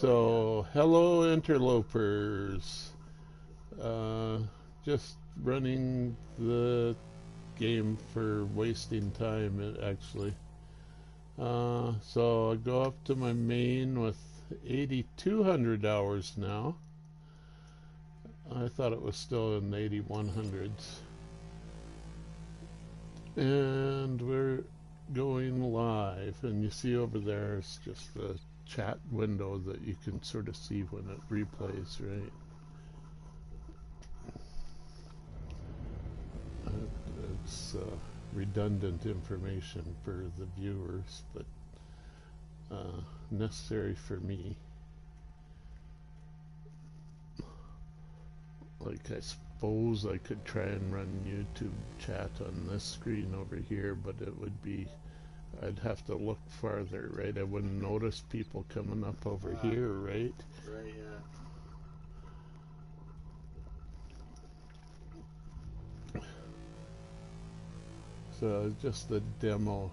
So, hello interlopers. Just running the game for wasting time, actually. So I go up to my main with 8,200 hours now. I thought it was still in the 8,100s. And we're going live, and you see over there is just the chat window that you can sort of see when it replays, right? It's redundant information for the viewers, but necessary for me. Like, I suppose I could try and run YouTube chat on this screen over here, but it would be, I'd have to look farther, right? I wouldn't notice people coming up over here, right? Right, yeah. So just a demo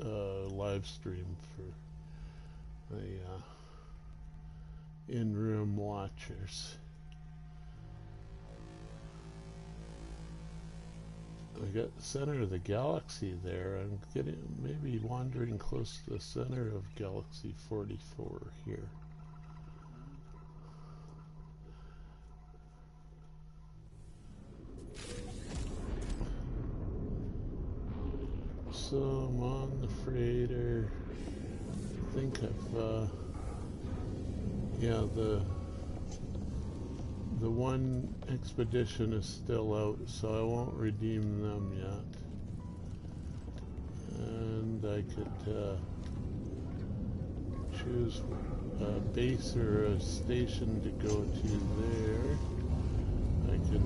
live stream for the in-room watchers. I got the center of the galaxy there. I'm getting maybe wandering close to the center of Galaxy 44 here. So I'm on the freighter. I think I've yeah, the one expedition is still out, so I won't redeem them yet. And I could choose a base or a station to go to there. I can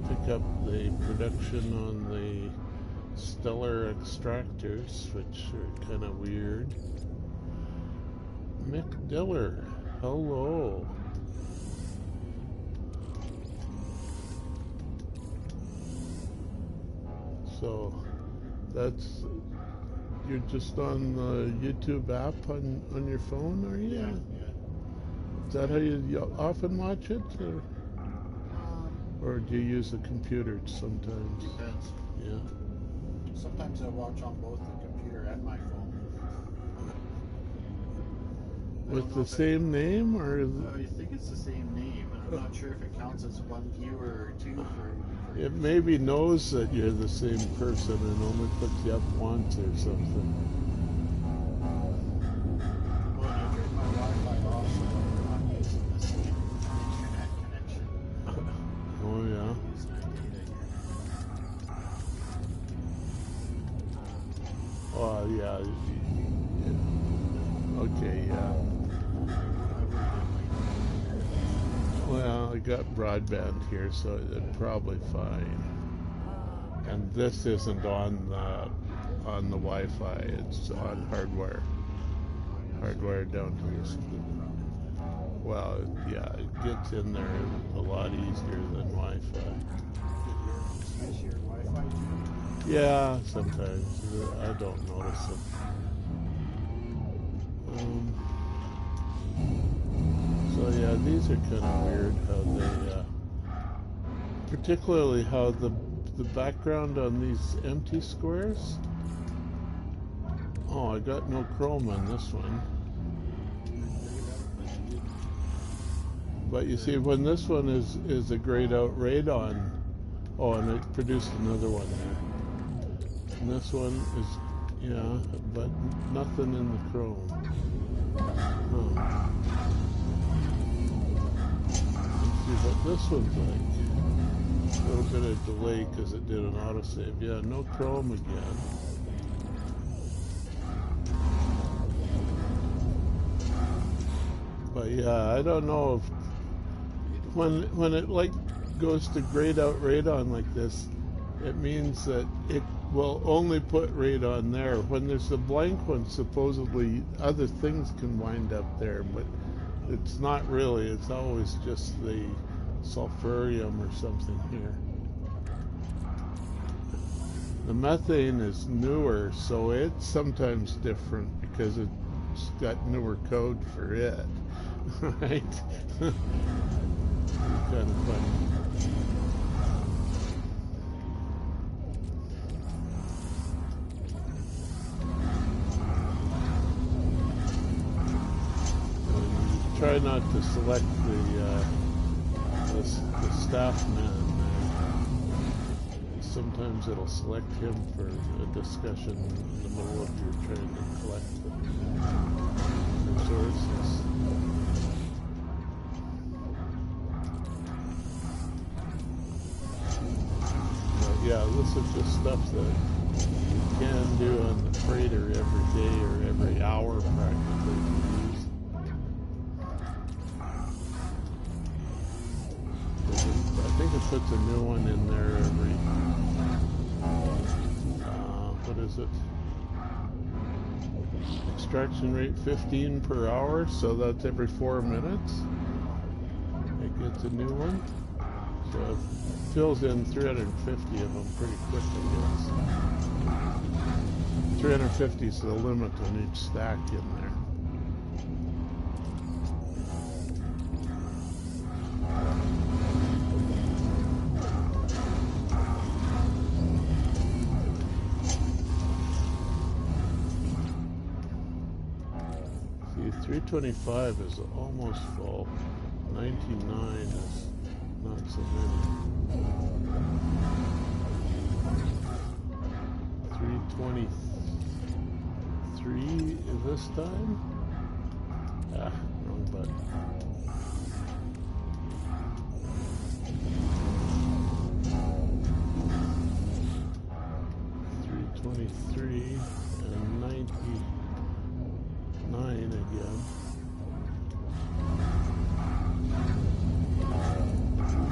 pick up the production on the stellar extractors, which are kind of weird. Mick Diller, hello. So that's, you're just on the YouTube app on your phone, are you? Yeah. Is that how you often watch it, or do you use a computer sometimes? Depends. Yeah. Sometimes I watch on both the computer and my phone. With the same name, or? I think it's the same name, and I'm not sure if it counts as one viewer or two for It maybe knows that you're the same person and only puts you up once or something. Well, I turned my Wi-Fi off so we're not using the same internet connection. Oh yeah. Using my data here. Oh yeah. Okay, yeah. Well, I got broadband here, so it's probably fine. And this isn't on the Wi-Fi; it's on hardware. Hardware down to this. Well, yeah, it gets in there a lot easier than Wi-Fi. Use your Wi-Fi too? Yeah, sometimes I don't notice it. So yeah, these are kind of weird how they, particularly how the background on these empty squares. Oh, I got no chrome on this one. But you see, when this one is a grayed out radon, oh, and it produced another one there. And this one is, yeah, but nothing in the chrome. Huh. Let's see what this one's like. A little bit of delay because it did an autosave. Yeah, no chrome again. But yeah, I don't know if when it like goes to grayed out radon like this, it means that it will only put radon there. When there's a blank one, supposedly other things can wind up there, but it's not really. It's always just the sulfurium or something here. The methane is newer, so it's sometimes different because it it's got newer code for it, right? Kind of funny. Try not to select the staff man there. Sometimes it'll select him for a discussion in the middle of your trying to collect the resources. But yeah, this is just stuff that you can do on the freighter every day or every hour practically. I think it puts a new one in there every, what is it? Extraction rate 15 per hour, so that's every 4 minutes. It gets a new one. So it fills in 350 of them pretty quick, I guess. 350 is the limit on each stack in there. See, 325 is almost full. 99 is not so many. 323 this time? Ah, wrong button. 323 and 99 again.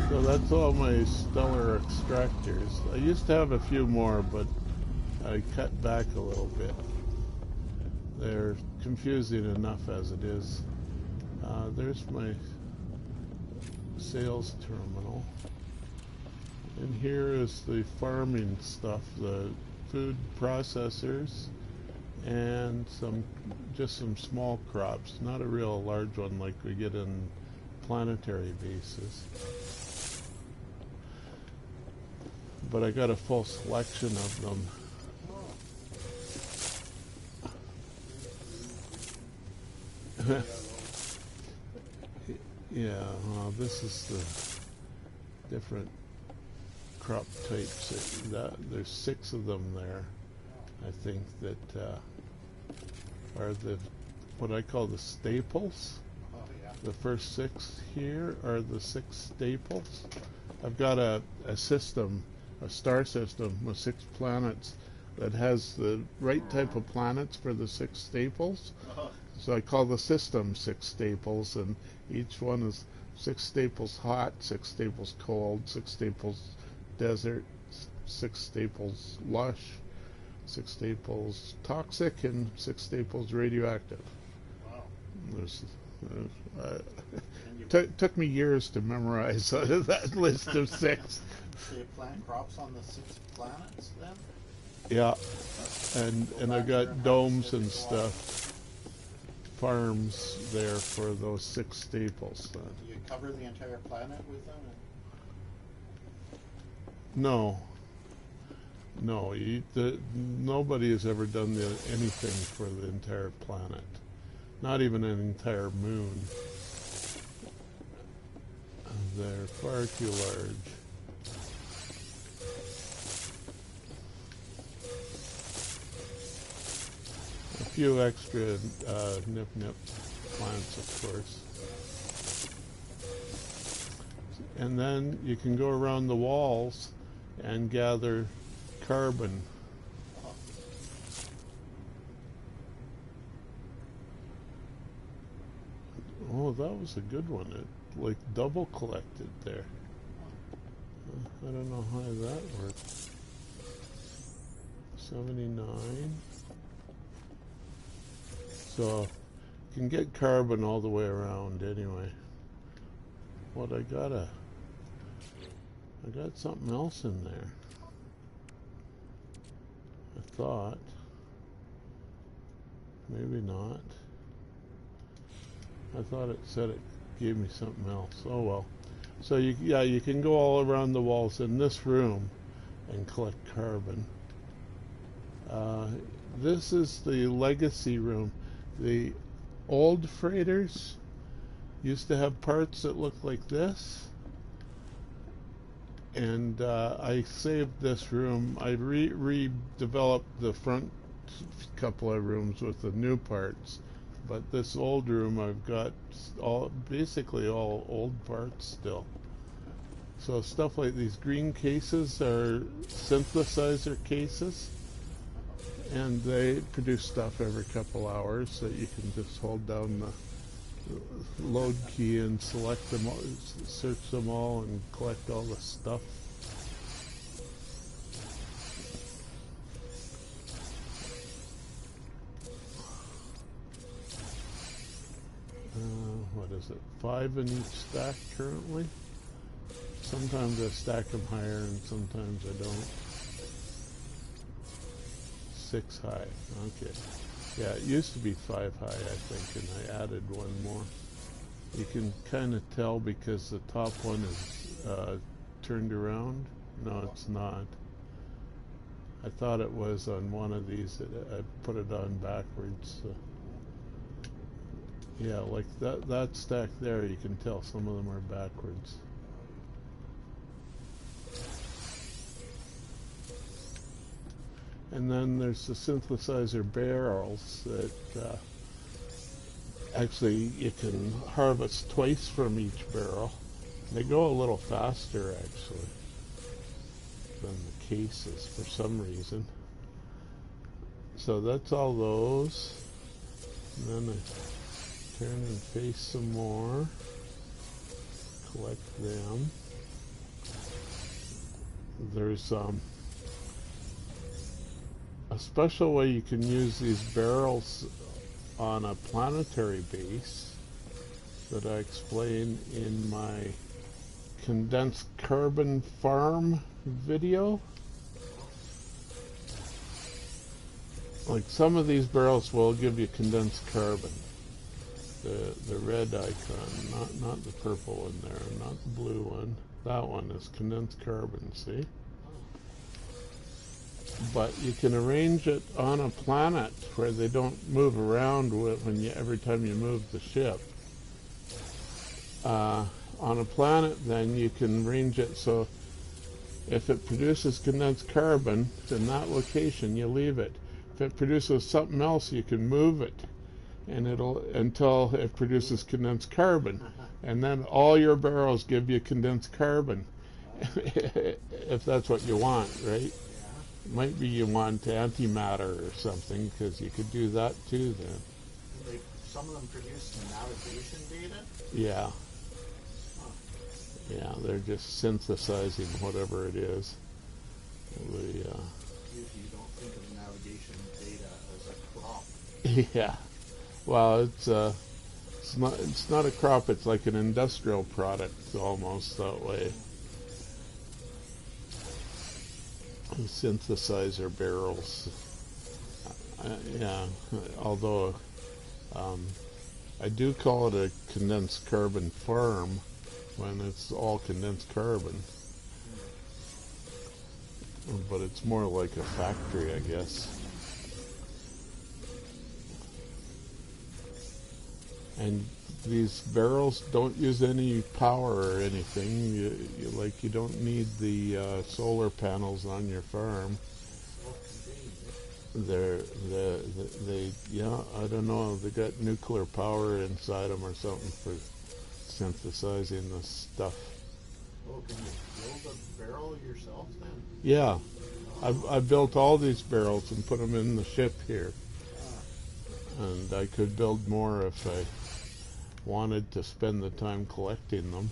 So that's all my stellar extractors. I used to have a few more, but I cut back a little bit. They're confusing enough as it is. There's my sales terminal. And here is the farming stuff, the food processors, and just some small crops, not a real large one like we get in planetary bases. But I got a full selection of them. Yeah, well, this is the different crop types. There's 6 of them there, I think, that are what I call the staples. Oh, yeah. The first 6 here are the 6 staples. I've got a system, a star system with 6 planets that has the right type of planets for the 6 staples. So I call the system 6 staples, and each one is 6 staples hot, 6 staples cold, 6 staples desert, 6 staples lush, 6 staples toxic, and 6 staples radioactive. Wow. Took me years to memorize that list of 6. So you plant crops on the 6 planets then? Yeah, and I've got domes and stuff, farms there for those 6 staples. Do you cover the entire planet with them? No, nobody has ever done anything for the entire planet, not even an entire moon. They're far too large. A few extra nip plants, of course. And then you can go around the walls and gather carbon. Oh, that was a good one. It like double collected there. I don't know how that worked. 79. So you can get carbon all the way around anyway. What I got something else in there. I thought. Maybe not. I thought it said it gave me something else. Oh well. So you can go all around the walls in this room and collect carbon. This is the legacy room. The old freighters used to have parts that looked like this, and I saved this room. I redeveloped the front couple of rooms with the new parts, but this old room I've got basically all old parts still. So stuff like these green cases are synthesizer cases, and they produce stuff every couple hours that you can just hold down the load key and select them all, search them all, and collect all the stuff. What is it? 5 in each stack currently. Sometimes I stack them higher and sometimes I don't. 6 high. Okay. Yeah, it used to be 5 high, I think, and I added one more. You can kind of tell because the top one is turned around. No, it's not. I thought it was on one of these. I put it on backwards. Yeah, like that stack there, you can tell some of them are backwards. And then there's the synthesizer barrels that actually you can harvest twice from each barrel. They go a little faster actually than the cases for some reason. So that's all those. And then I turn and face some more. Collect them. There's a special way you can use these barrels on a planetary base that I explain in my condensed carbon farm video. Like some of these barrels will give you condensed carbon. The red icon, not the purple one there, not the blue one. That one is condensed carbon, see? But you can arrange it on a planet where they don't move around every time you move the ship. On a planet, then you can arrange it so if it produces condensed carbon in that location, you leave it. If it produces something else, you can move it, and until it produces condensed carbon, and then all your barrels give you condensed carbon, if that's what you want, right? Might be you want antimatter or something, because you could do that too then. Some of them produce navigation data? Yeah. Yeah, they're just synthesizing whatever it is. Usually you don't think of navigation data as a crop. Yeah. Well, it's not a crop, it's like an industrial product almost that way. Synthesizer barrels. Yeah, although I do call it a condensed carbon farm when it's all condensed carbon. But it's more like a factory, I guess. And these barrels don't use any power or anything. You don't need the solar panels on your farm. Yeah, I don't know. They got nuclear power inside them or something for synthesizing this stuff. Oh, can you build a barrel yourself then? Yeah, I built all these barrels and put them in the ship here. And I could build more if I wanted to spend the time collecting them,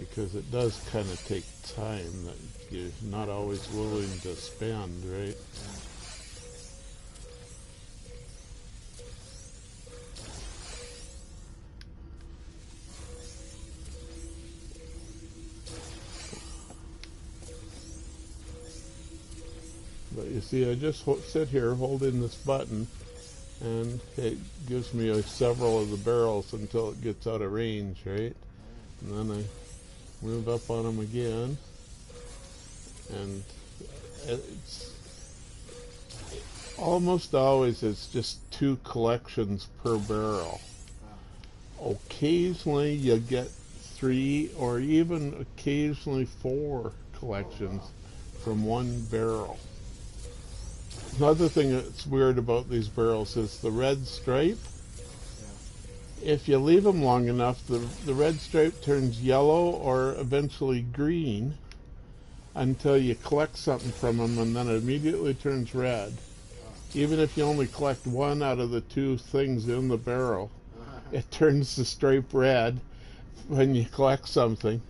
because it does kind of take time that you're not always willing to spend, right? But you see, I just sit here holding this button, and it gives me several of the barrels until it gets out of range, right? And then I move up on them again, and it's almost always it's just 2 collections per barrel. Occasionally you get 3 or even occasionally 4 collections from 1 barrel. Another thing that's weird about these barrels is the red stripe. If you leave them long enough, the red stripe turns yellow or eventually green until you collect something from them, and then it immediately turns red. Even if you only collect 1 out of the 2 things in the barrel, it turns the stripe red when you collect something.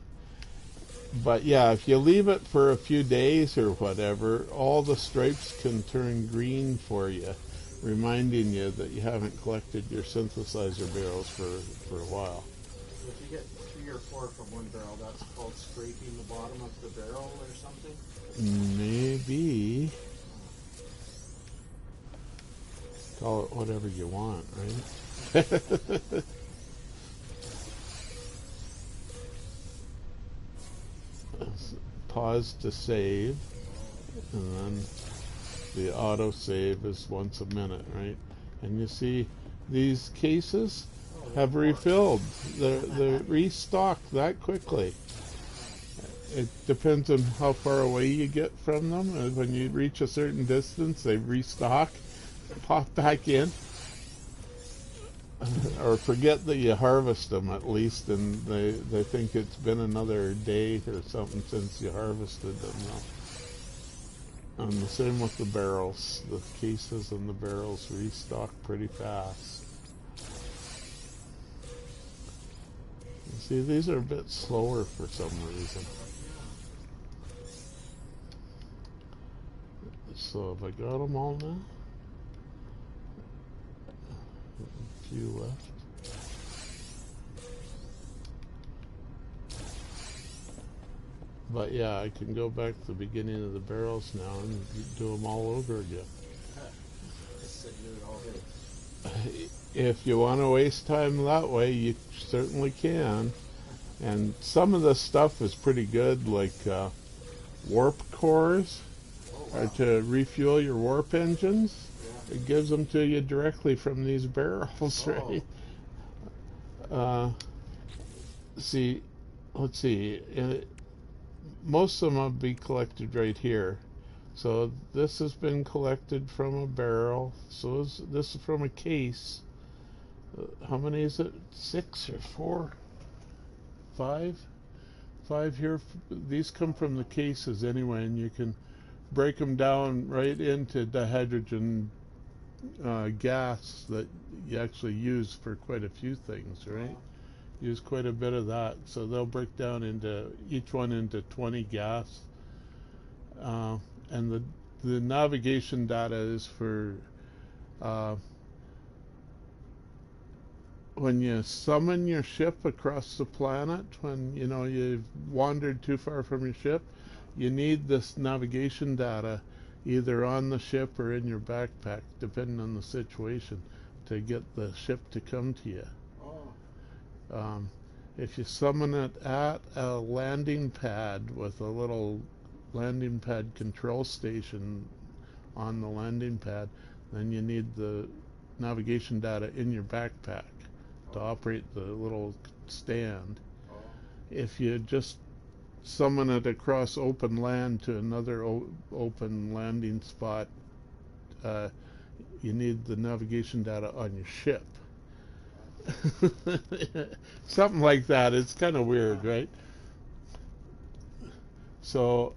But yeah, if you leave it for a few days or whatever, all the stripes can turn green for you, reminding you that you haven't collected your synthesizer barrels for a while. If you get 3 or 4 from 1 barrel, that's called scraping the bottom of the barrel or something? Maybe. Call it whatever you want, right? Pause to save, and then the auto save is once a minute, right? And you see these cases have refilled. They're restocked that quickly. It depends on how far away you get from them. And when you reach a certain distance, they restock, pop back in. Or forget that you harvest them at least, and they think it's been another day or something since you harvested them. And the same with the barrels. The cases and the barrels restock pretty fast. You see, these are a bit slower for some reason. So have I got them all now? A few left. But yeah, I can go back to the beginning of the barrels now and do them all over again. If you want to waste time that way, you certainly can. And some of the stuff is pretty good, like warp cores, or to refuel your warp engines. It gives them to you directly from these barrels, right? Let's see. Most of them will be collected right here. So this has been collected from a barrel. So this is from a case. How many is it? 6 or 4? 5? 5 here. These come from the cases anyway, and you can break them down right into dihydrogen gas that you actually use for quite a few things, right? Use quite a bit of that. So they'll break down into each one into 20 gas. And the navigation data is for when you summon your ship across the planet, when you've wandered too far from your ship, you need this navigation data either on the ship or in your backpack, depending on the situation, to get the ship to come to you. If you summon it at a landing pad with a little landing pad control station on the landing pad, then you need the navigation data in your backpack to operate the little stand. If you just summon it across open land to another open landing spot, you need the navigation data on your ship. Something like that. It's kind of weird, right? So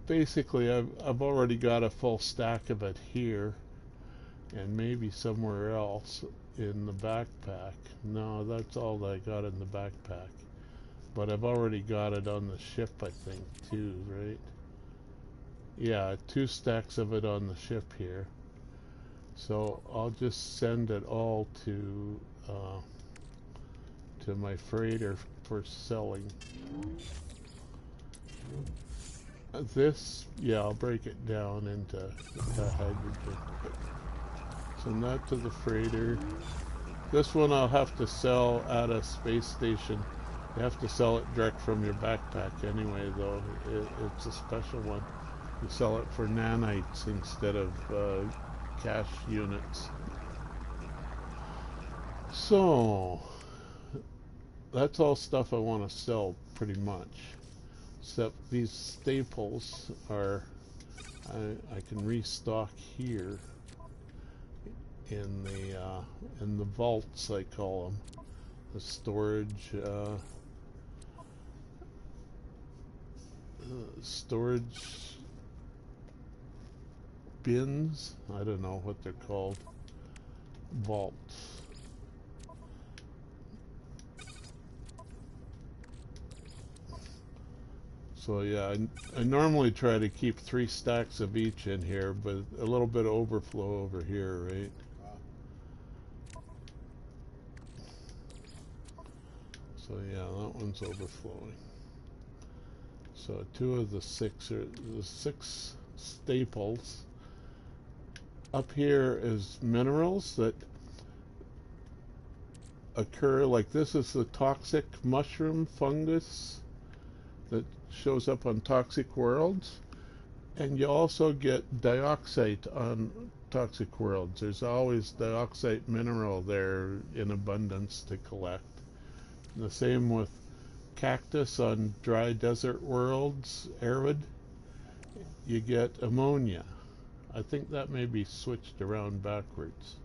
basically I've already got a full stack of it here, and maybe somewhere else in the backpack. No, that's all that I got in the backpack. But I've already got it on the ship, I think, too, right? Yeah, 2 stacks of it on the ship here. So I'll just send it all to my freighter for selling. This, yeah, I'll break it down into hydrogen. Send that to the freighter. This one I'll have to sell at a space station. You have to sell it direct from your backpack anyway, though. It's a special one. You sell it for nanites instead of cash units. So, that's all stuff I want to sell pretty much. Except these staples are, I can restock here in the vaults, I call them. The storage bins. I don't know what they're called. Vaults. So yeah, I normally try to keep 3 stacks of each in here, but a little bit of overflow over here, right? So yeah, that one's overflowing. So 2 of the 6 are the 6 staples. Up here is minerals that occur, like this is the toxic mushroom fungus that shows up on toxic worlds. And you also get dioxide on toxic worlds. There's always dioxide mineral there in abundance to collect. And the same with cactus on dry desert worlds, arid. You get ammonia. I think that may be switched around backwards.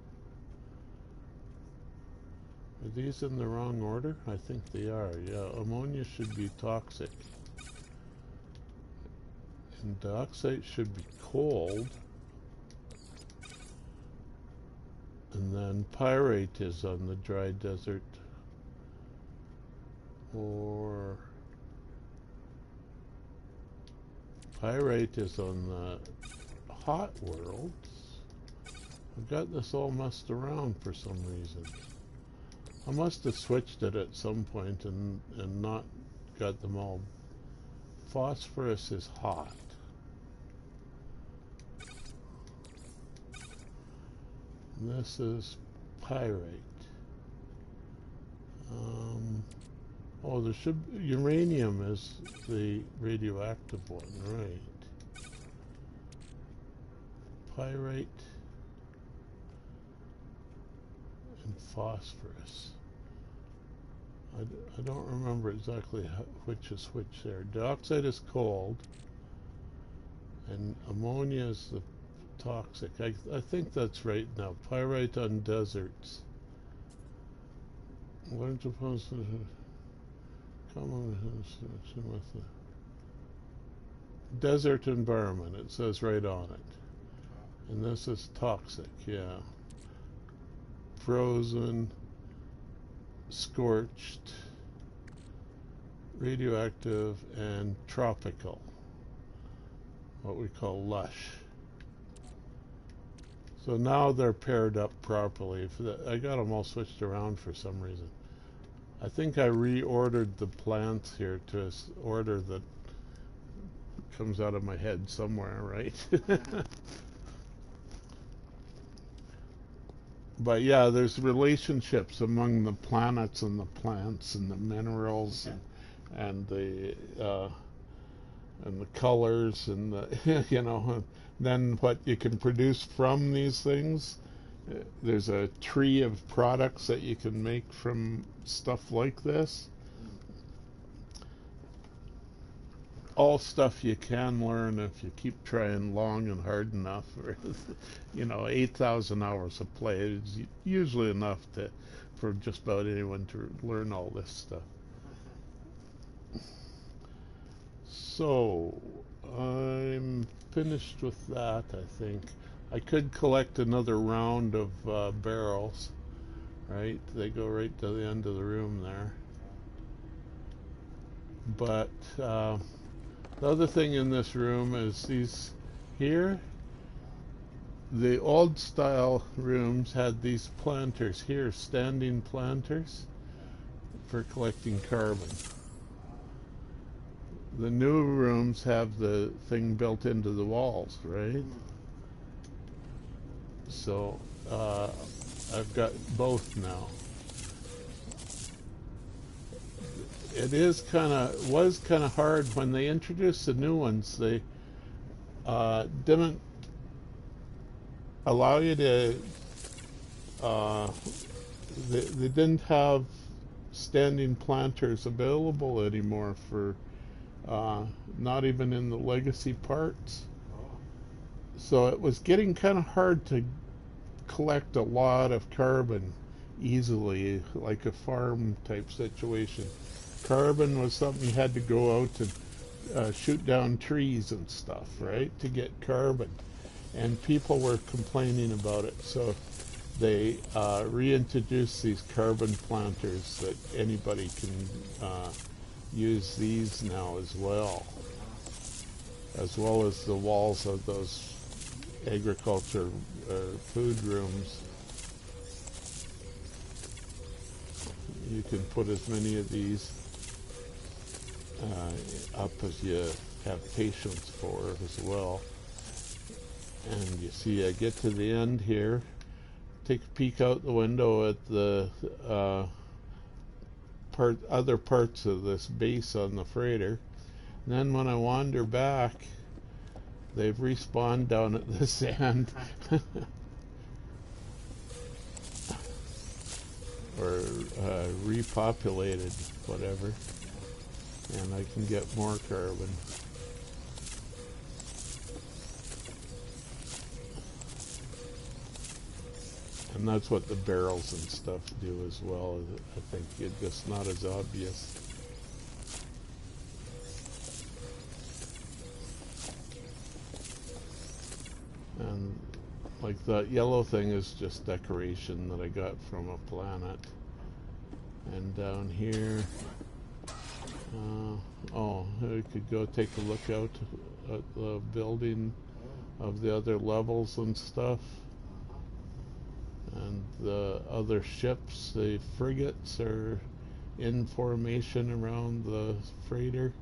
Are these in the wrong order? I think they are. Yeah, ammonia should be toxic. And dioxide should be cold. And then pyrite is on the dry desert. Or pyrite is on the hot worlds. I've got this all messed around for some reason. I must have switched it at some point and not got them all. Phosphorus is hot. And this is pyrite. Oh, there should uranium is the radioactive one, right? Pyrite and phosphorus. I don't remember exactly which is which there. Dioxide is cold, and ammonia is the toxic. I think that's right now. Pyrite on deserts. What are supposed to come on with the desert environment? It says right on it. And this is toxic, yeah. Frozen, scorched, radioactive, and tropical. What we call lush. So now they're paired up properly. I got them all switched around for some reason. I think I reordered the plants here to an order that comes out of my head somewhere, right? But yeah, there's relationships among the planets and the plants and the minerals and the colors and the you know, then what you can produce from these things. There's a tree of products that you can make from stuff like this. All stuff you can learn if you keep trying long and hard enough. You know, 8,000 hours of play is usually enough for just about anyone to learn all this stuff. So I'm finished with that, I think. I could collect another round of barrels, right? They go right to the end of the room there. But the other thing in this room is these here. The old style rooms had these planters here, standing planters for collecting carbon. The new rooms have the thing built into the walls, right? So I've got both now. It was kind of hard when they introduced the new ones. They didn't allow you to. They didn't have standing planters available anymore for not even in the legacy parts. So it was getting kind of hard to collect a lot of carbon easily, like a farm type situation. Carbon was something you had to go out and shoot down trees and stuff, right, to get carbon. And people were complaining about it, so they reintroduced these carbon planters that anybody can use these now as well as the walls of those agriculture food rooms. You can put as many of these up as you have patience for as well. And you see I get to the end here, take a peek out the window at the other parts of this base on the freighter. And then when I wander back, they've respawned down at this end. Or repopulated, whatever. And I can get more carbon. And that's what the barrels and stuff do as well. I think it's just not as obvious. And like that yellow thing is just decoration that I got from a planet. And down here, I could go take a look out at the building of the other levels and stuff. And the other ships, the frigates, are in formation around the freighter,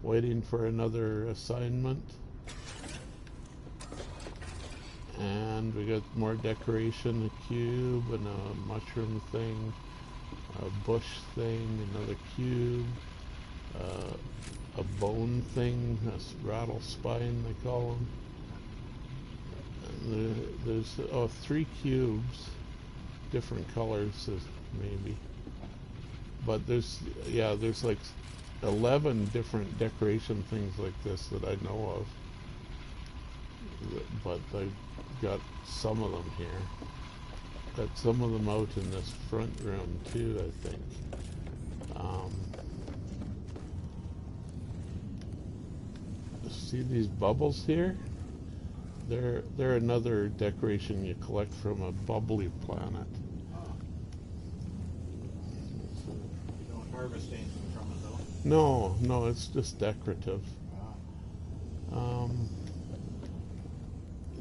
waiting for another assignment. And we got more decoration, a cube and a mushroom thing, a bush thing, another cube, a bone thing, a rattle spine they call them. And there's 3 cubes, different colors maybe. But there's like 11 different decoration things like this that I know of. But I've got some of them here. Got some of them out in this front room too, I think. See these bubbles here? They're another decoration you collect from a bubbly planet. You don't harvest anything from it though? No, it's just decorative.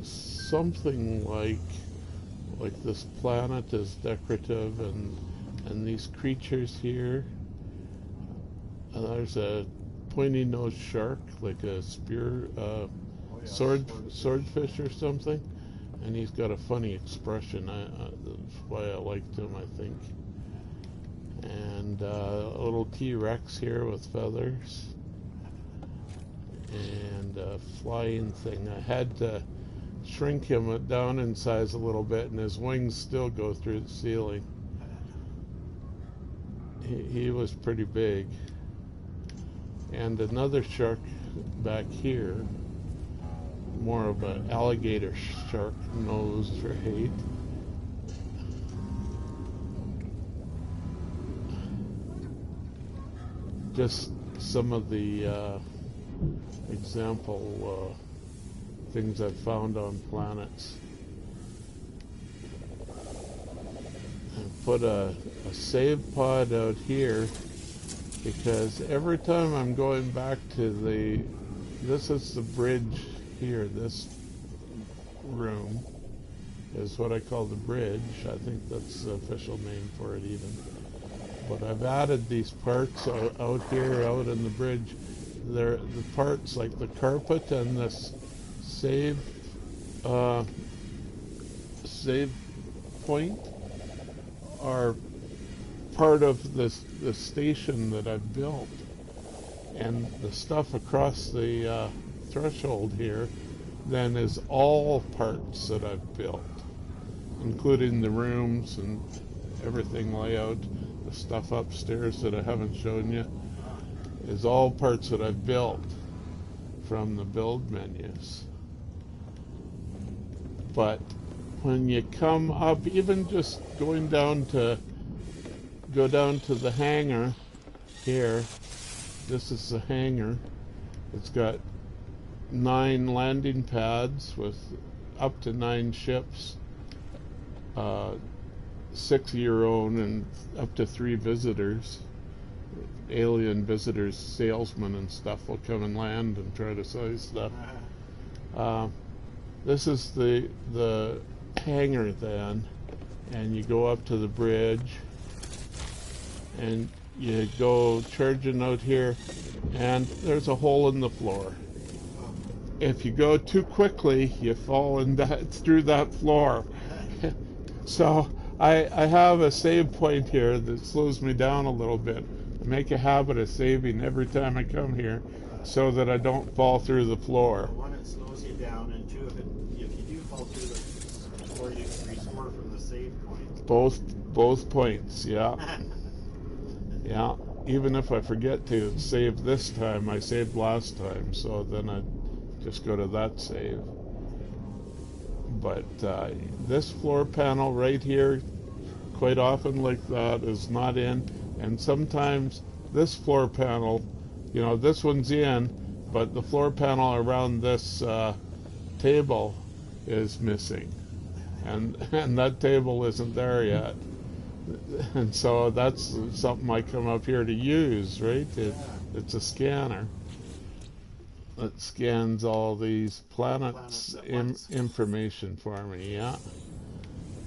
Something like this planet is decorative, and these creatures here. There's a pointy-nosed shark, like a spear, swordfish or something, and he's got a funny expression. That's why I liked him, I think. And a little T-Rex here with feathers, and a flying thing. I had to shrink him down in size a little bit, and his wings still go through the ceiling. He was pretty big. And another shark back here, more of an alligator shark nose, right? Just some of the example things I've found on planets. And put a save pod out here, because every time I'm going back to this is the bridge here, this room is what I call the bridge. I think that's the official name for it even. But I've added these parts out here, out in the bridge. They're the parts like the carpet and this save point are part of the station that I've built. And the stuff across the threshold here then is all parts that I've built, including the rooms and everything layout. The stuff upstairs that I haven't shown you is all parts that I've built from the build menus. But when you come up, even just go down to the hangar here. This is the hangar. It's got 9 landing pads with up to 9 ships, 6 of your own and up to 3 visitors. Alien visitors, salesmen and stuff will come and land and try to sell you stuff. This is the hangar then, and you go up to the bridge and you go charging out here, and there's a hole in the floor. If you go too quickly, you fall through that floor. So I have a save point here that slows me down a little bit. I make a habit of saving every time I come here so that I don't fall through the floor. One, it slows you down, and two, if you do fall through the floor, you can restore from the save point. Both points, yeah. Yeah, even if I forget to save this time, I saved last time, so then I just go to that save. But this floor panel right here, quite often like that, is not in. And sometimes this floor panel, you know, this one's in, but the floor panel around this table is missing. And that table isn't there yet. And so that's something I come up here to use, right? It's a scanner that scans all these planets information for me, yeah.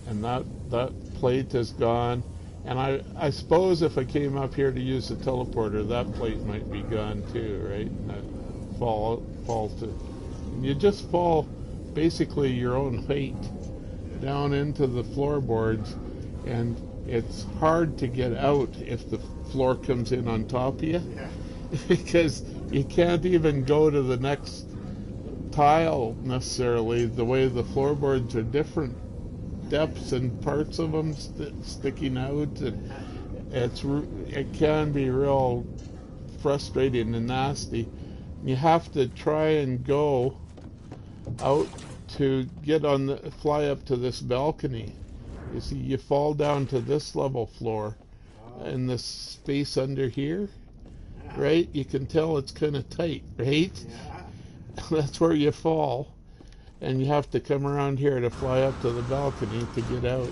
And that plate is gone. And I suppose if I came up here to use the teleporter, that plate might be gone too, right? And I fall to, and you just fall basically your own weight down into the floorboards, and it's hard to get out if the floor comes in on top of you, because you can't even go to the next tile necessarily. The way the floorboards are different depths and parts of them sticking out, and it can be real frustrating and nasty. You have to try and go out to fly up to this balcony. You see, you fall down to this level floor, and the space under here, right? You can tell it's kind of tight, right? Yeah. That's where you fall, and you have to come around here to fly up to the balcony to get out,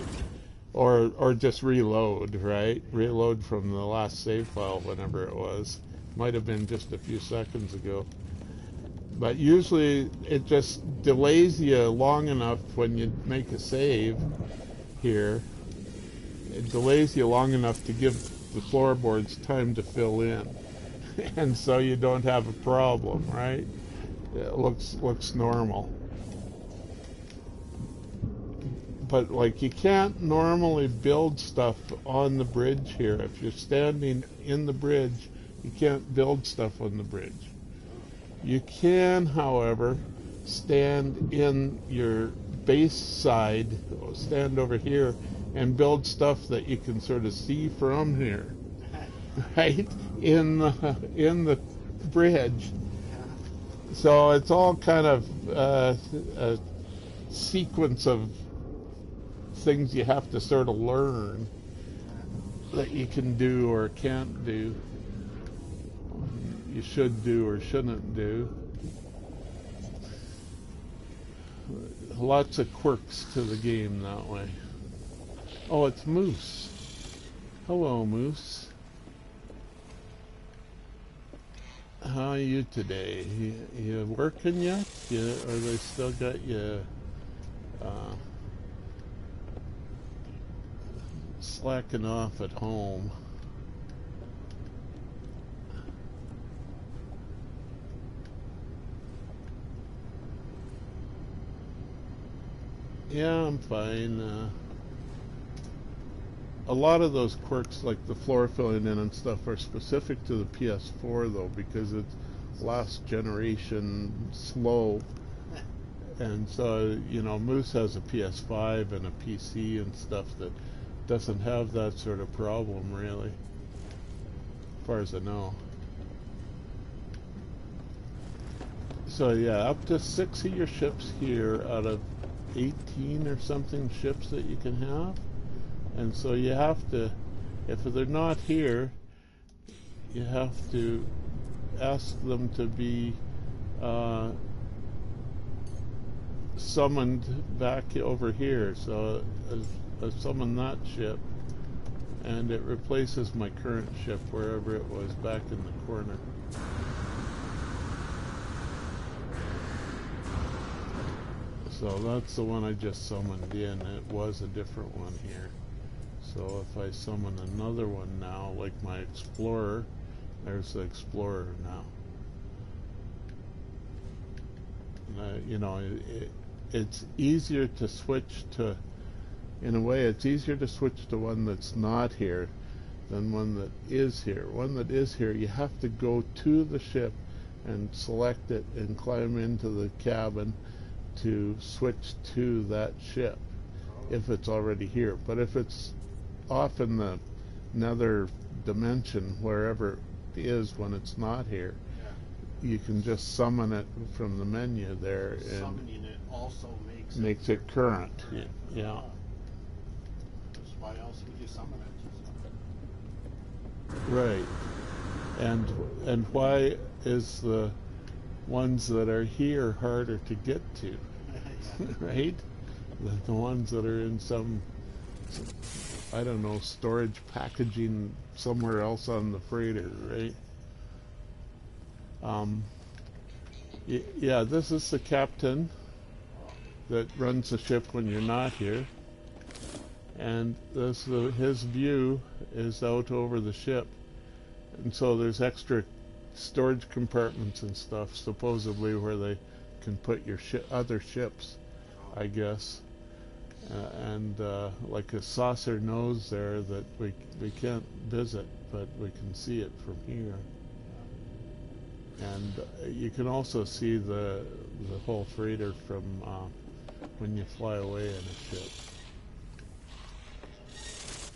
or just reload, right? Reload from the last save file, whenever it was. Might have been just a few seconds ago. But usually it just delays you long enough when you make a save here. It delays you long enough to give the floorboards time to fill in. And so you don't have a problem, right? It looks normal. But like, you can't normally build stuff on the bridge here. If you're standing in the bridge, you can't build stuff on the bridge. You can, however, stand in your base side, stand over here, and build stuff that you can sort of see from here, right? In the bridge. So it's all kind of a sequence of things you have to sort of learn that you can do or can't do. You should do or shouldn't do. Lots of quirks to the game that way. Oh, it's Moose. Hello, Moose. How are you today? You working yet? Or they still got you slacking off at home? Yeah, I'm fine. a lot of those quirks, like the floor filling in and stuff, are specific to the PS4 though, because it's last generation slow. And so, you know, Moose has a PS5 and a PC and stuff that doesn't have that sort of problem, really, as far as I know. So yeah, up to 6 of your ships here out of 18 or something ships that you can have. And so you have to, if they're not here, you have to ask them to be summoned back over here. So I summon that ship, and it replaces my current ship wherever it was back in the corner. So that's the one I just summoned in. It was a different one here. So if I summon another one now, like my Explorer, there's the Explorer now. You know, it's easier to switch to, in a way, it's easier to switch to one that's not here than one that is here. One that is here, you have to go to the ship and select it and climb into the cabin to switch to that ship if it's already here. But if it's off in the nether dimension, wherever it is when it's not here, you can just summon it from the menu there, and summoning it also makes it current. Yeah. That's why else would you summon it? Right. And why is the ones that are here harder to get to? Right? Than the ones that are in some, I don't know, storage packaging somewhere else on the freighter, right? Yeah, this is the captain that runs the ship when you're not here, and his view is out over the ship, and so there's extra storage compartments and stuff supposedly where they can put your other ships, I guess, and like a saucer nose there that we can't visit, but we can see it from here. And you can also see the whole freighter from when you fly away in a ship.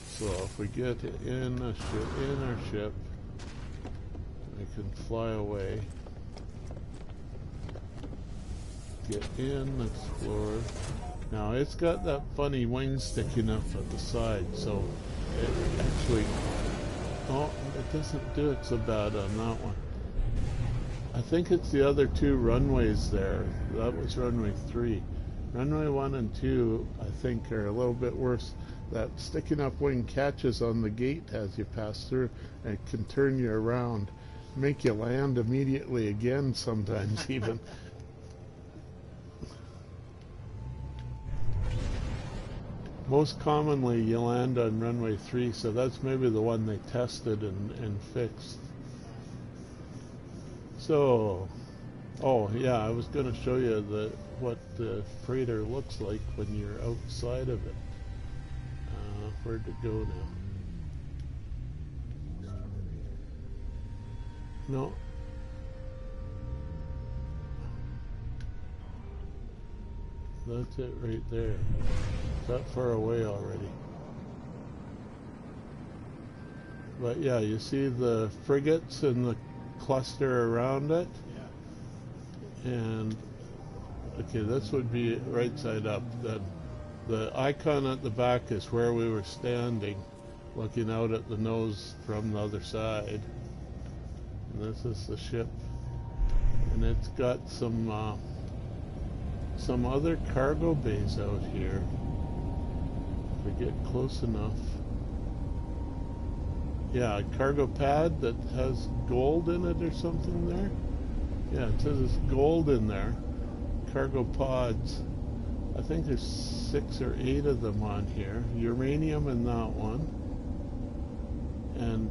So if we get in our ship, we can fly away, get in, explore. Now it's got that funny wing sticking up at the side, so it actually, it doesn't do it so bad on that one. I think it's the other two runways there. That was runway 3. Runway 1 and 2, I think, are a little bit worse. That sticking up wing catches on the gate as you pass through and can turn you around, make you land immediately again sometimes even. Most commonly you land on runway 3, so that's maybe the one they tested and fixed. So, oh yeah, I was going to show you what the freighter looks like when you're outside of it. Where'd it go now? No. That's it right there. That far away already. But yeah, you see the frigates and the cluster around it, and okay, this would be right side up. The icon at the back is where we were standing, looking out at the nose from the other side. And this is the ship, and it's got some other cargo bays out here. If we get close enough. Yeah, a cargo pad that has gold in it or something there. Yeah, it says it's gold in there. Cargo pods. I think there's 6 or 8 of them on here. Uranium in that one. And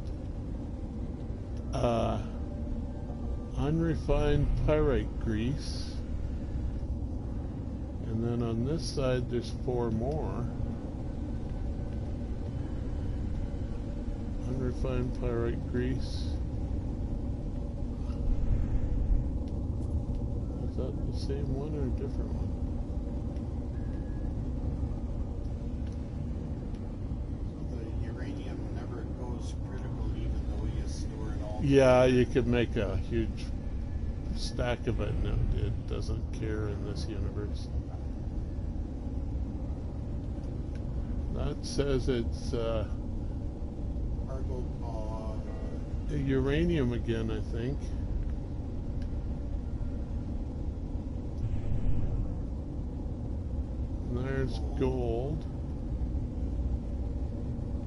unrefined pyrite grease. And then on this side there's 4 more. Unrefined pyrite grease. Is that the same one or a different one? The uranium never goes critical even though you store it all. Yeah, you could make a huge stack of it and it doesn't care in this universe. That says it's Cargo pod. uranium again, I think. And there's gold.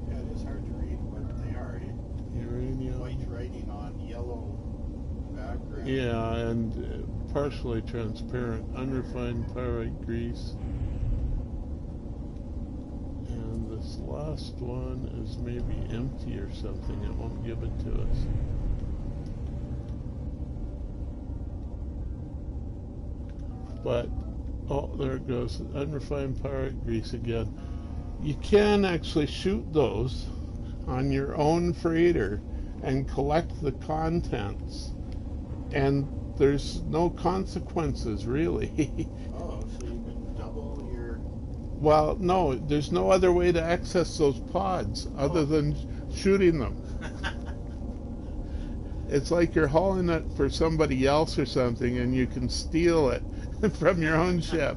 Yeah, it is hard to read what they are. Uranium. White writing on yellow background. Yeah, and partially transparent. Unrefined pyrite grease. And this last one is maybe empty or something. It won't give it to us. But, oh, there it goes. Unrefined pyrite grease again. You can actually shoot those on your own freighter and collect the contents. And there's no consequences, really. Oh, so you can double your... Well, no, there's no other way to access those pods other than shooting them. It's like you're hauling it for somebody else or something and you can steal it from your own ship.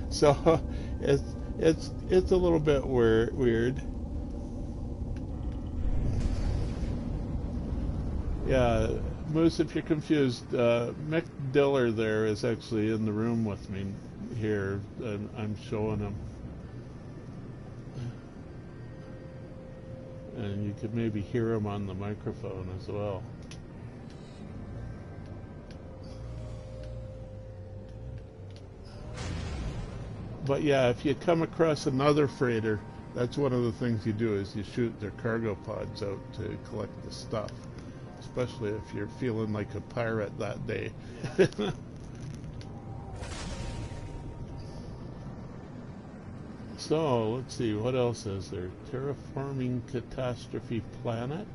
So it's a little bit weird. Yeah, Moose, if you're confused, Mick Diller there is actually in the room with me here, and I'm showing him. And you could maybe hear him on the microphone as well. But yeah, if you come across another freighter, that's one of the things you do is you shoot their cargo pods out to collect the stuff. Especially if you're feeling like a pirate that day. Yeah. So, let's see, what else is there? Terraforming catastrophe planet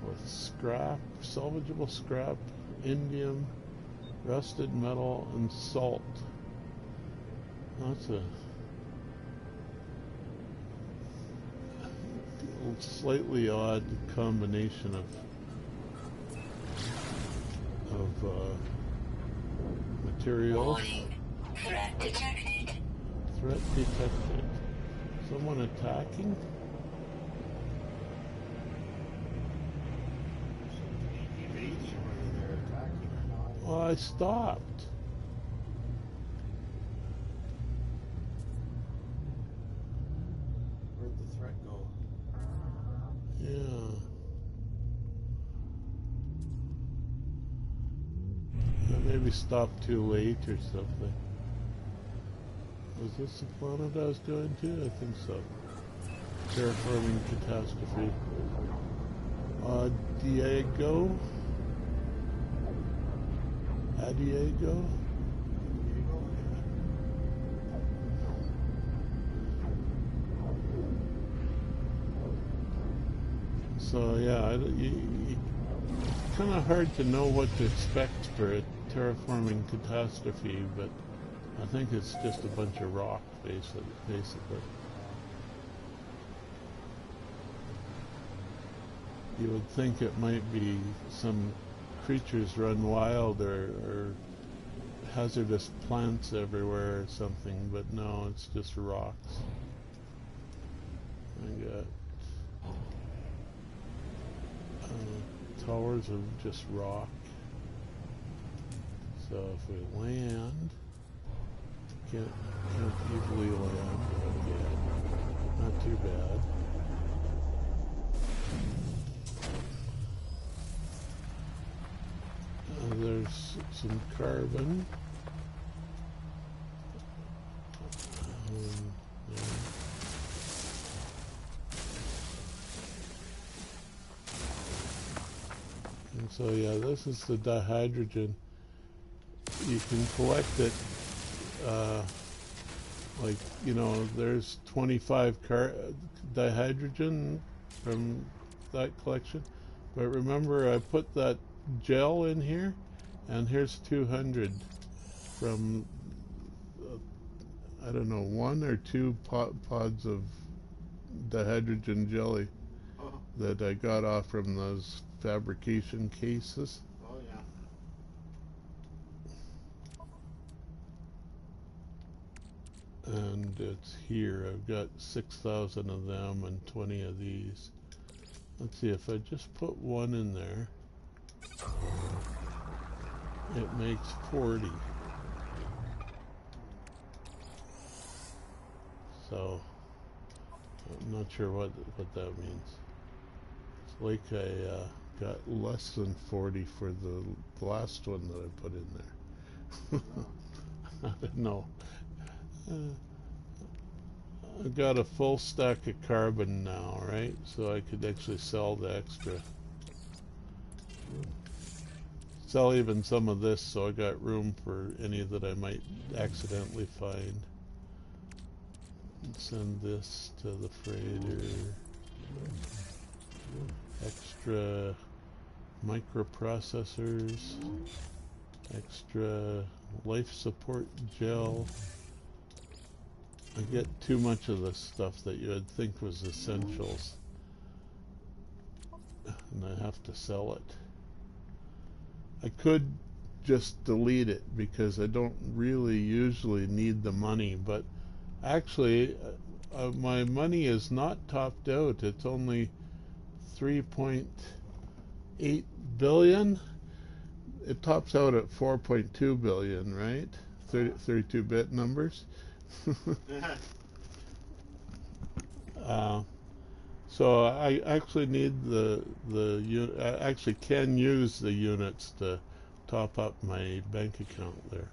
with scrap, salvageable scrap, indium, rusted metal, and salt. That's a slightly odd combination of materials. Threat detected. Threat detected. Someone attacking? Evading whether they're attacking or not. Well, I stopped. Where'd the threat go? Yeah. I maybe stopped too late or something. Was this the planet I was going to? I think so. Terraforming catastrophe. Diego? Diego? So yeah, it's kind of hard to know what to expect for a terraforming catastrophe, but I think it's just a bunch of rock, basically. You would think it might be some creatures run wild or hazardous plants everywhere or something, but no, it's just rocks. I got towers of just rock. So if we land, can't easily land. Okay, not too bad. There's some carbon. Yeah. And so yeah, this is the dihydrogen. You can collect it, like, you know, there's 25 dihydrogen from that collection. But remember, I put that gel in here, and here's 200 from, I don't know, 1 or 2 pods of dihydrogen jelly Oh, that I got off from those fabrication cases. oh yeah. And it's here. I've got 6,000 of them and 20 of these. Let's see, if I just put 1 in there, it makes 40. So I'm not sure what that means. It's like I got less than 40 for the last one that I put in there. I don't know. I've got a full stack of carbon now, right? So I could actually sell the extra. Sell even some of this, so I got room for any that I might accidentally find. And send this to the freighter. Extra microprocessors. Extra life support gel. I get too much of this stuff that you would think was essentials, and I have to sell it. I could just delete it because I don't really usually need the money, but actually my money is not topped out. It's only 3.8 billion. It tops out at 4.2 billion, right? 32-bit numbers. So I actually need I actually can use the units to top up my bank account there.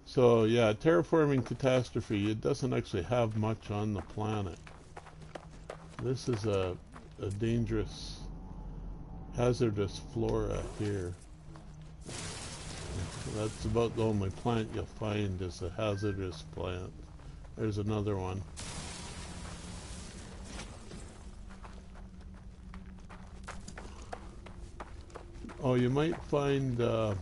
So yeah, terraforming catastrophe, it doesn't actually have much on the planet. This is a dangerous, hazardous flora here. That's about the only plant you'll find is a hazardous plant. There's another one. Oh, you might find other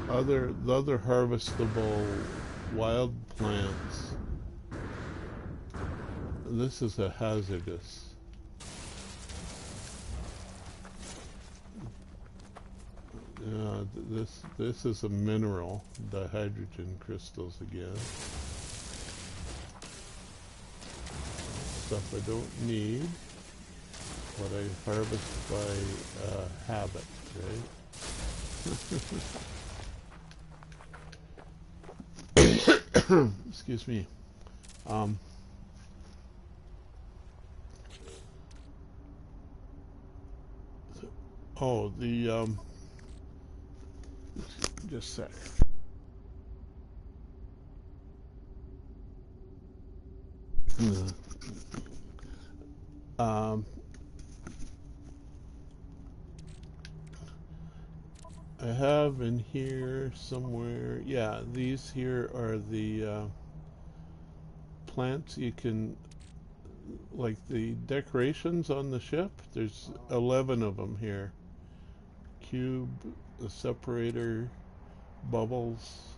harvestable wild plants. This is a hazardous. This is a mineral, dihydrogen crystals again. Stuff I don't need, but I harvest by habit, right? Excuse me. Just a sec. I have in here somewhere, yeah, these here are the plants you can, like the decorations on the ship. There's 11 of them here. Cube, the separator, bubbles.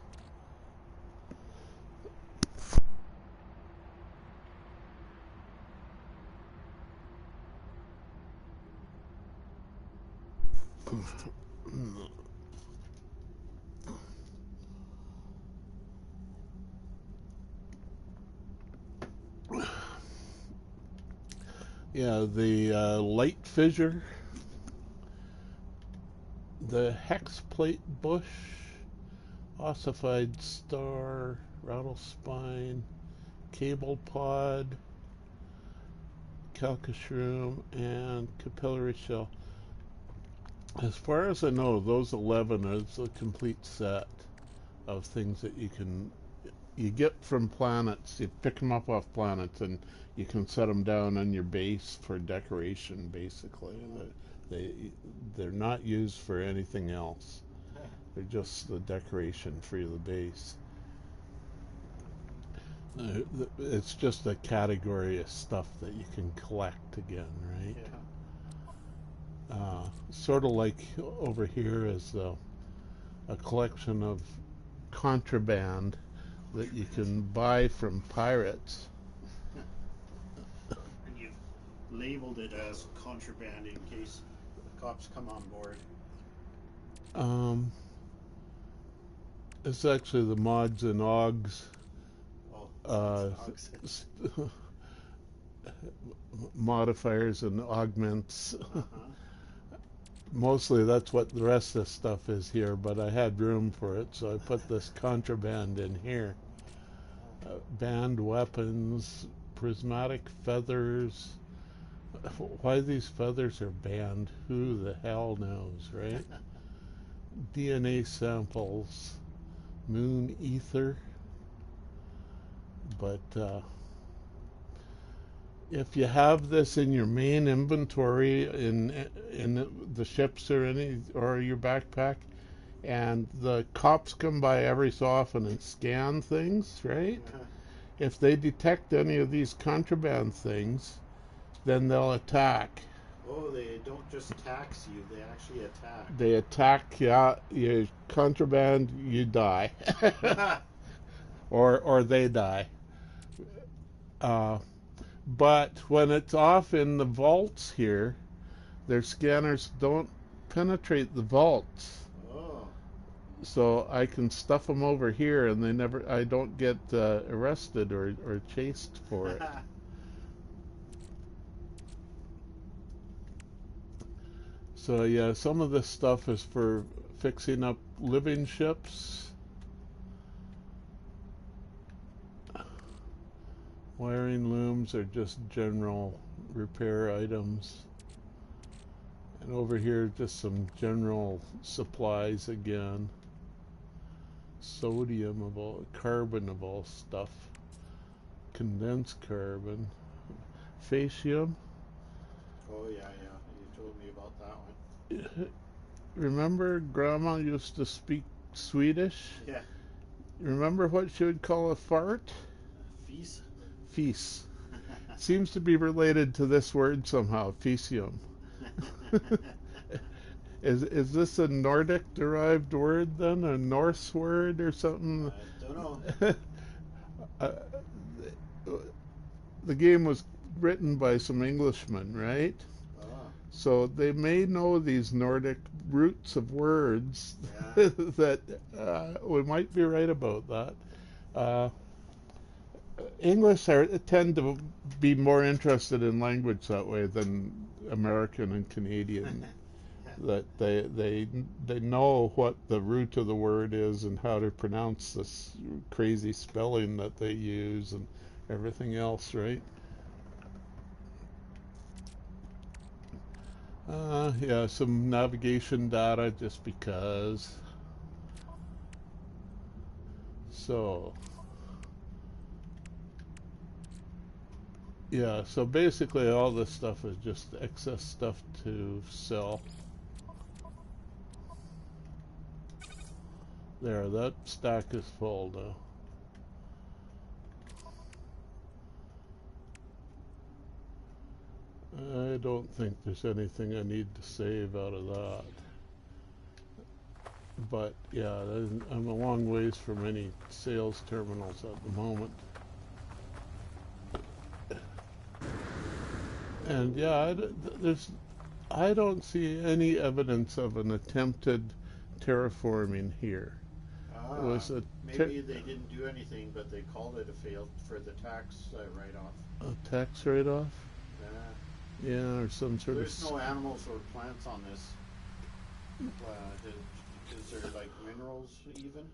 Yeah, the light fissure, the hex plate bush, ossified star, rattle spine, cable pod, calcashroom, and capillary shell. As far as I know, those 11 is a complete set of things that you get from planets. You pick them up off planets, and you can set them down on your base for decoration. Basically, they're not used for anything else. They're just the decoration for the base. It's just a category of stuff that you can collect again, right? Yeah. Sort of like over here is a collection of contraband that you can buy from pirates. And you've labeled it as contraband in case the cops come on board. It's actually the mods and OGs. Ogs. Modifiers and augments. Uh-huh. Mostly that's what the rest of the stuff is here, but I had room for it, so I put this contraband in here. Banned weapons, prismatic feathers. Why these feathers are banned, who the hell knows, right? DNA samples, moon ether. But if you have this in your main inventory in the ships or your backpack, and the cops come by every so often and scan things, right? If they detect any of these contraband things, then they'll attack. Oh, they don't just tax you, they actually attack. They attack, yeah, you contraband, you die. or they die. But when it's off in the vaults here, their scanners don't penetrate the vaults. Oh. So I can stuff them over here, and I don't get arrested or chased for it. So yeah, some of this stuff is for fixing up living ships. Wiring looms are just general repair items. And over here, just some general supplies again. Sodium of all, carbon of all stuff. Condensed carbon. Fascium. Oh yeah, you told me about that one. Remember Grandma used to speak Swedish? Yeah. Remember what she would call a fart? Fees? Fees. Seems to be related to this word somehow, faecium. Is this a Nordic derived word then? A Norse word or something? I don't know. The game was written by some Englishmen, right? Oh. So they may know these Nordic roots of words. Yeah. That we might be right about that. English tend to be more interested in language that way than American and Canadian. That they know what the root of the word is and how to pronounce this crazy spelling that they use and everything else, right? Yeah, some navigation data just because. So yeah, so basically all this stuff is just excess stuff to sell. There, that stack is full now. I don't think there's anything I need to save out of that. But yeah, I'm a long ways from any sales terminals at the moment. And yeah, I don't see any evidence of an attempted terraforming here. It was maybe they didn't do anything, but they called it a failed for the tax write-off. A tax write-off? Yeah. Yeah, or some sort There's of... no animals or plants on this. Is there like minerals even?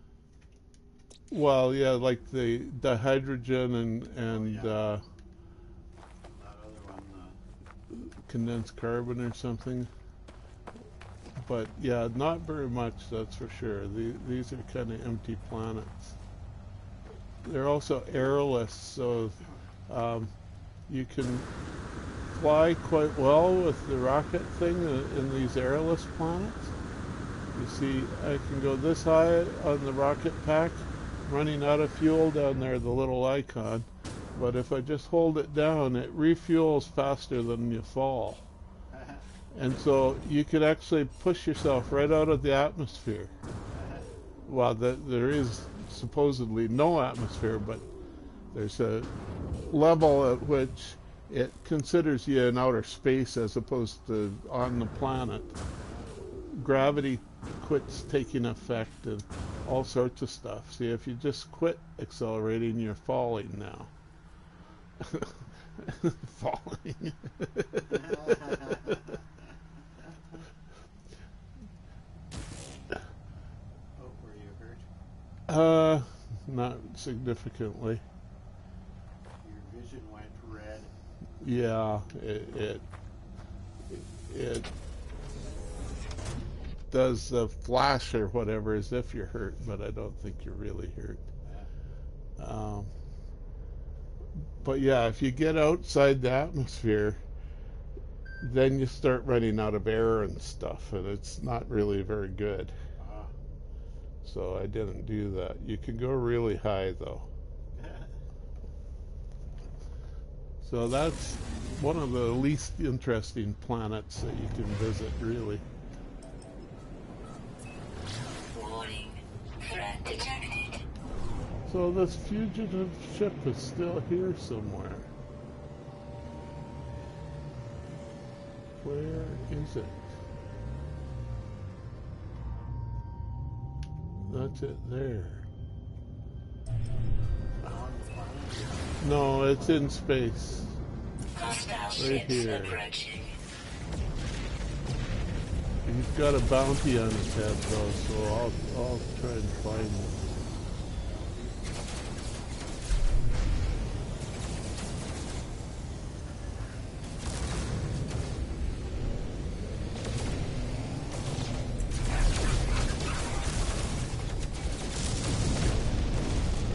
Well, yeah, like the hydrogen and Yeah. That other one. condensed carbon or something. But yeah, not very much, that's for sure. These are kind of empty planets. They're also airless, so you can fly quite well with the rocket thing in these airless planets. You see, I can go this high on the rocket pack, running out of fuel down there, the little icon. But if I just hold it down, it refuels faster than you fall. And so you could actually push yourself right out of the atmosphere. Well, there is supposedly no atmosphere, but there's a level at which it considers you in outer space as opposed to on the planet. Gravity quits taking effect and all sorts of stuff. See, if you just quit accelerating, you're falling now. Falling. Oh, were you hurt? Not significantly. Your vision went red. Yeah, it does a flash or whatever as if you're hurt, but I don't think you're really hurt. But yeah, if you get outside the atmosphere, then you start running out of air and stuff, and it's not really very good. So I didn't do that. You can go really high though. So that's one of the least interesting planets that you can visit, really. Warning. Threat detected. So this fugitive ship is still here somewhere. Where is it? That's it there. No, it's in space. Hostile Right ships here. approaching. He's got a bounty on his head though, so I'll try and find him.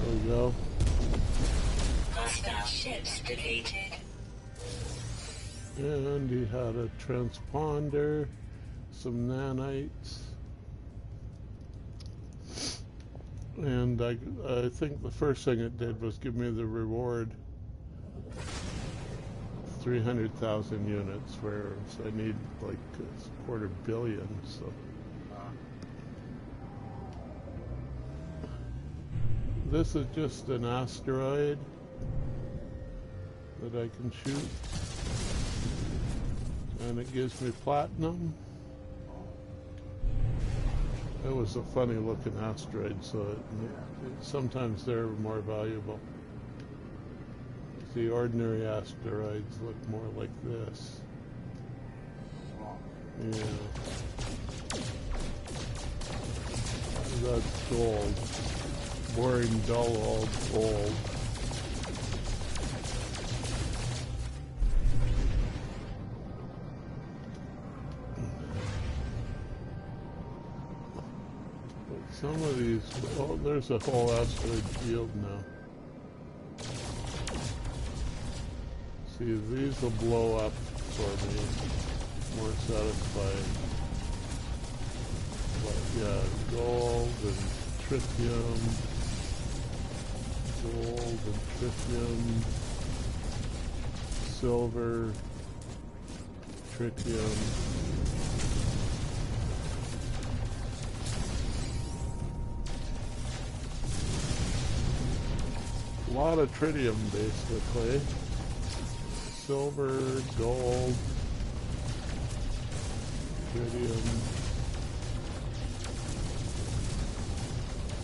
There we go. Hostile ships defeated. And he had a transponder, some nanites, and I think the first thing it did was give me the reward, 300,000 units, whereas I need like a quarter billion. So this is just an asteroid that I can shoot. And it gives me platinum. It was a funny looking asteroid, so sometimes they're more valuable. The ordinary asteroids look more like this. Yeah. That's gold. Boring, dull old gold. Some of these, oh, there's a whole asteroid field now. See, these will blow up for me, more satisfying. But yeah, gold and tritium, gold and tritium, silver, tritium. A lot of tritium, basically. Silver, gold, tritium.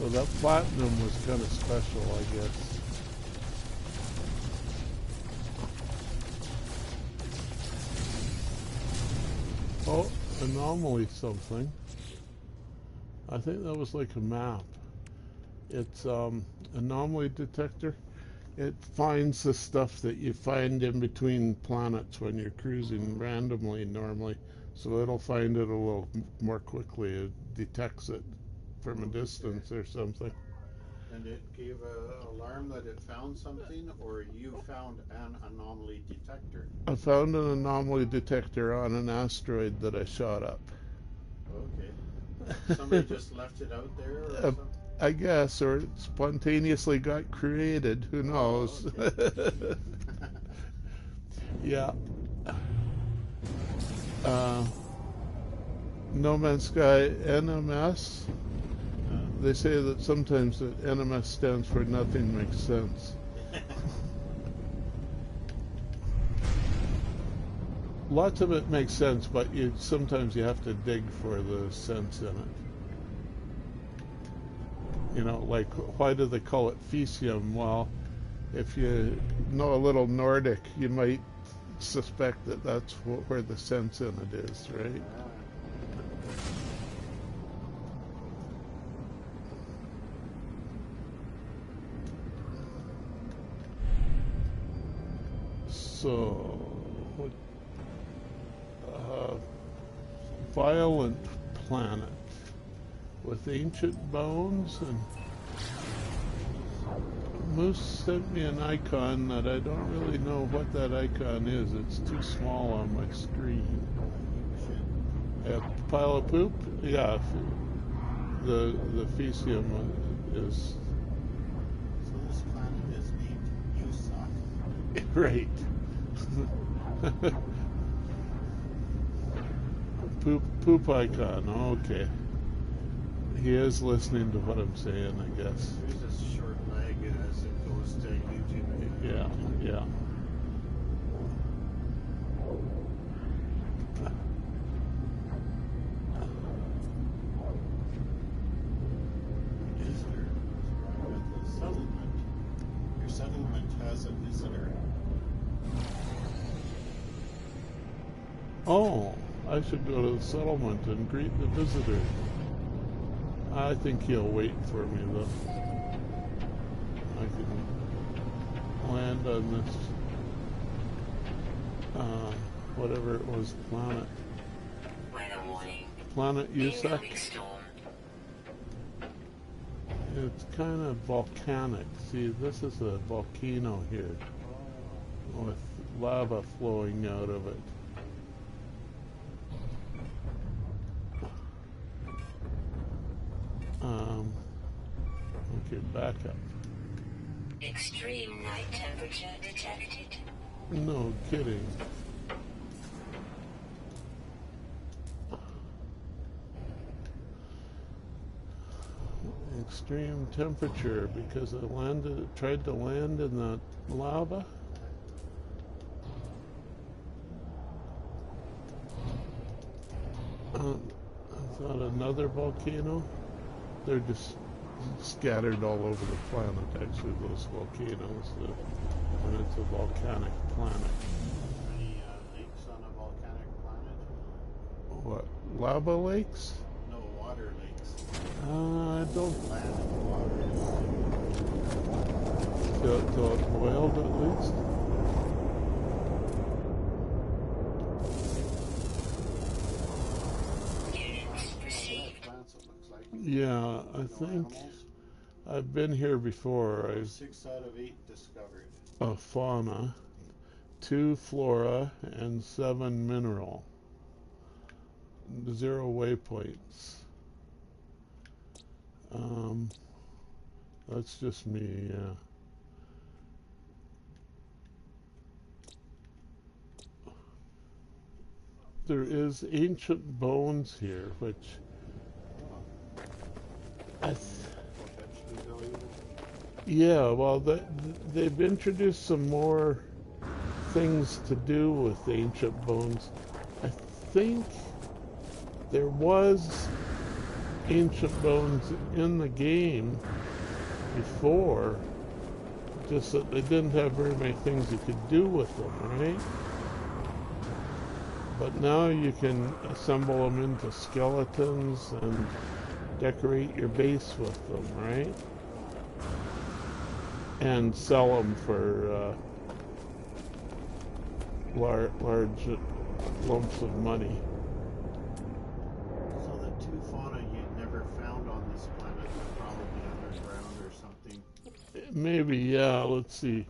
So that platinum was kind of special, I guess. Oh, anomaly something. I think that was like a map. It's anomaly detector. It finds the stuff that you find in between planets when you're cruising randomly normally. So it'll find it a little more quickly. It detects it from a distance or something. And it gave an alarm that it found something, or you found an anomaly detector? I found an anomaly detector on an asteroid that I shot up. Okay. Somebody just left it out there or something? I guess, or it spontaneously got created. Who knows? Okay. Yeah. No Man's Sky NMS. They say that sometimes that NMS stands for nothing makes sense. Lots of it makes sense, but sometimes you have to dig for the sense in it. You know, like, why do they call it Fecium? Well, if you know a little Nordic, you might suspect that that's where the sense in it is, right? So, violent planet with ancient bones, and Moose sent me an icon that I don't really know what that icon is. It's too small on my screen. A pile of poop? Yeah, the Fecium is So this planet is named You Suck. right. Poop icon. Okay. He is listening to what I'm saying, I guess. There's a short leg as it goes to YouTube. Yeah, yeah. Visitor with the settlement. Your settlement has a visitor. Oh, I should go to the settlement and greet the visitor. I think he'll wait for me, though. I can land on this, whatever it was, planet. Weather warning. Planet Yusak. Incoming storm. It's kind of volcanic. See, this is a volcano here with lava flowing out of it. Okay, back up. Extreme night temperature detected. No kidding. Extreme temperature because I tried to land in that lava. Is that another volcano? They're just scattered all over the planet, actually, those volcanoes. And it's a volcanic planet. Any lakes on a volcanic planet? What? Lava lakes? No, water lakes. I don't. Land and water. Boiled at least? Units received. Plants, it looks like. Yeah, I No think animals. I've been here before. 6 out of 8 discovered. A fauna, 2 flora, and 7 mineral. 0 waypoints. That's just me, yeah. There is ancient bones here, which Potentially valuable. yeah, well, they've introduced some more things to do with ancient bones. I think there was ancient bones in the game before, just that they didn't have very many things you could do with them, right? But now you can assemble them into skeletons and decorate your base with them, right? And sell them for large lumps of money. So the 2 fauna you never found on this planet are probably underground or something. Maybe, yeah, let's see.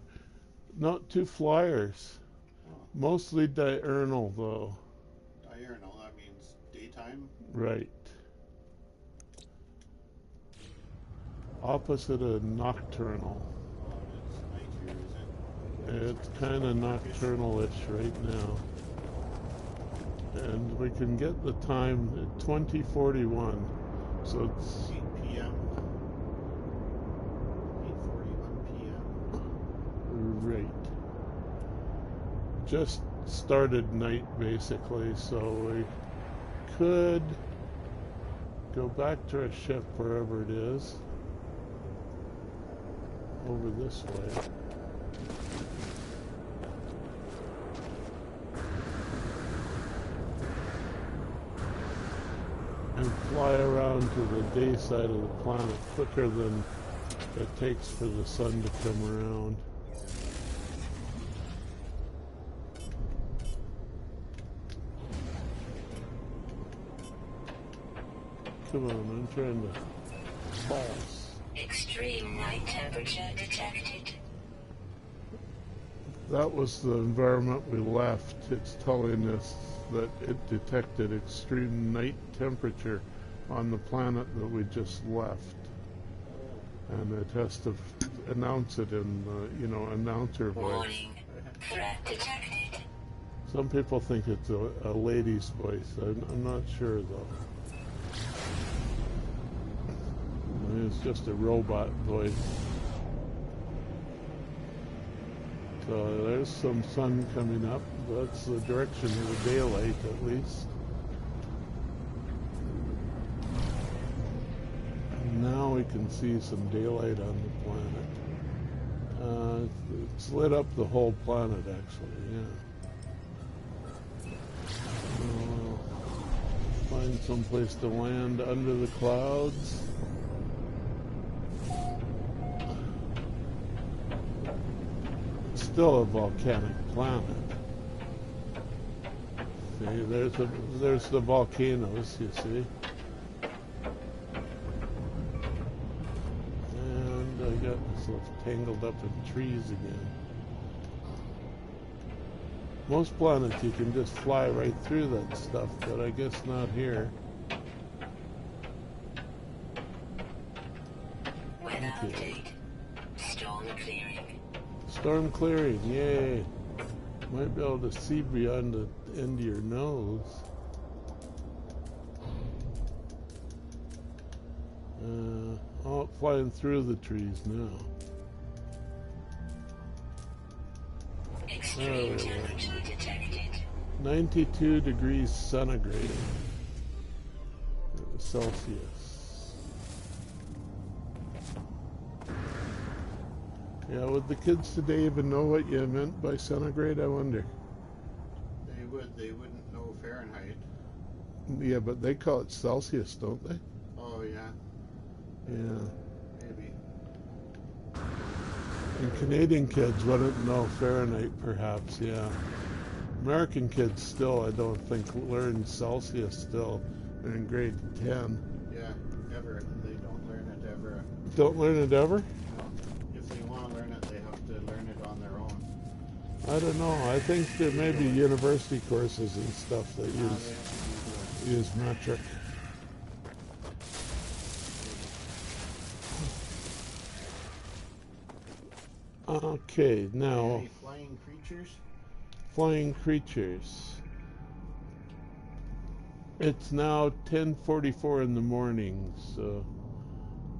Not 2 flyers. Mostly diurnal, though. Diurnal, that means daytime. Right. Opposite of nocturnal. It's night here, is it? It's kind of nocturnal-ish right now. And we can get the time at 20:41. So it's 8 p.m. 8:41 p.m. right. Just started night basically, so we could go back to our ship wherever it is. Over this way. And fly around to the day side of the planet quicker than it takes for the sun to come around. Come on, I'm trying to false. Extreme night temperature detected. That was the environment we left. It's telling us that it detected extreme night temperature on the planet that we just left. And it has to announce it in the, announcer voice. Warning. Threat detected. Some people think it's a lady's voice. I'm not sure though. I mean, it's just a robot voice. So there's some sun coming up. That's the direction of the daylight, at least. And now we can see some daylight on the planet. It's lit up the whole planet, actually, yeah. Find some place to land under the clouds. Still a volcanic planet. See, there's the volcanoes, you see. And I got myself tangled up in trees again. Most planets you can just fly right through that stuff, but I guess not here. Weather update. Storm clearing. Storm clearing, yay. Might be able to see beyond the end of your nose. Flying through the trees now. Extreme temperature detected. 92 degrees centigrade. Celsius. Yeah, would the kids today even know what you meant by centigrade, I wonder? They wouldn't know Fahrenheit. Yeah, but they call it Celsius, don't they? Oh, yeah. Yeah. Maybe. And Canadian kids wouldn't know Fahrenheit, perhaps, yeah. American kids still, I don't think, learn Celsius still. They're in grade 10. Yeah, ever. They don't learn it ever. Don't learn it ever? No. If they want to learn it, they have to learn it on their own. I don't know. I think there may be university courses and stuff that They have to use metric. Okay, now Any flying creatures? flying creatures. It's now 10:44 in the morning, so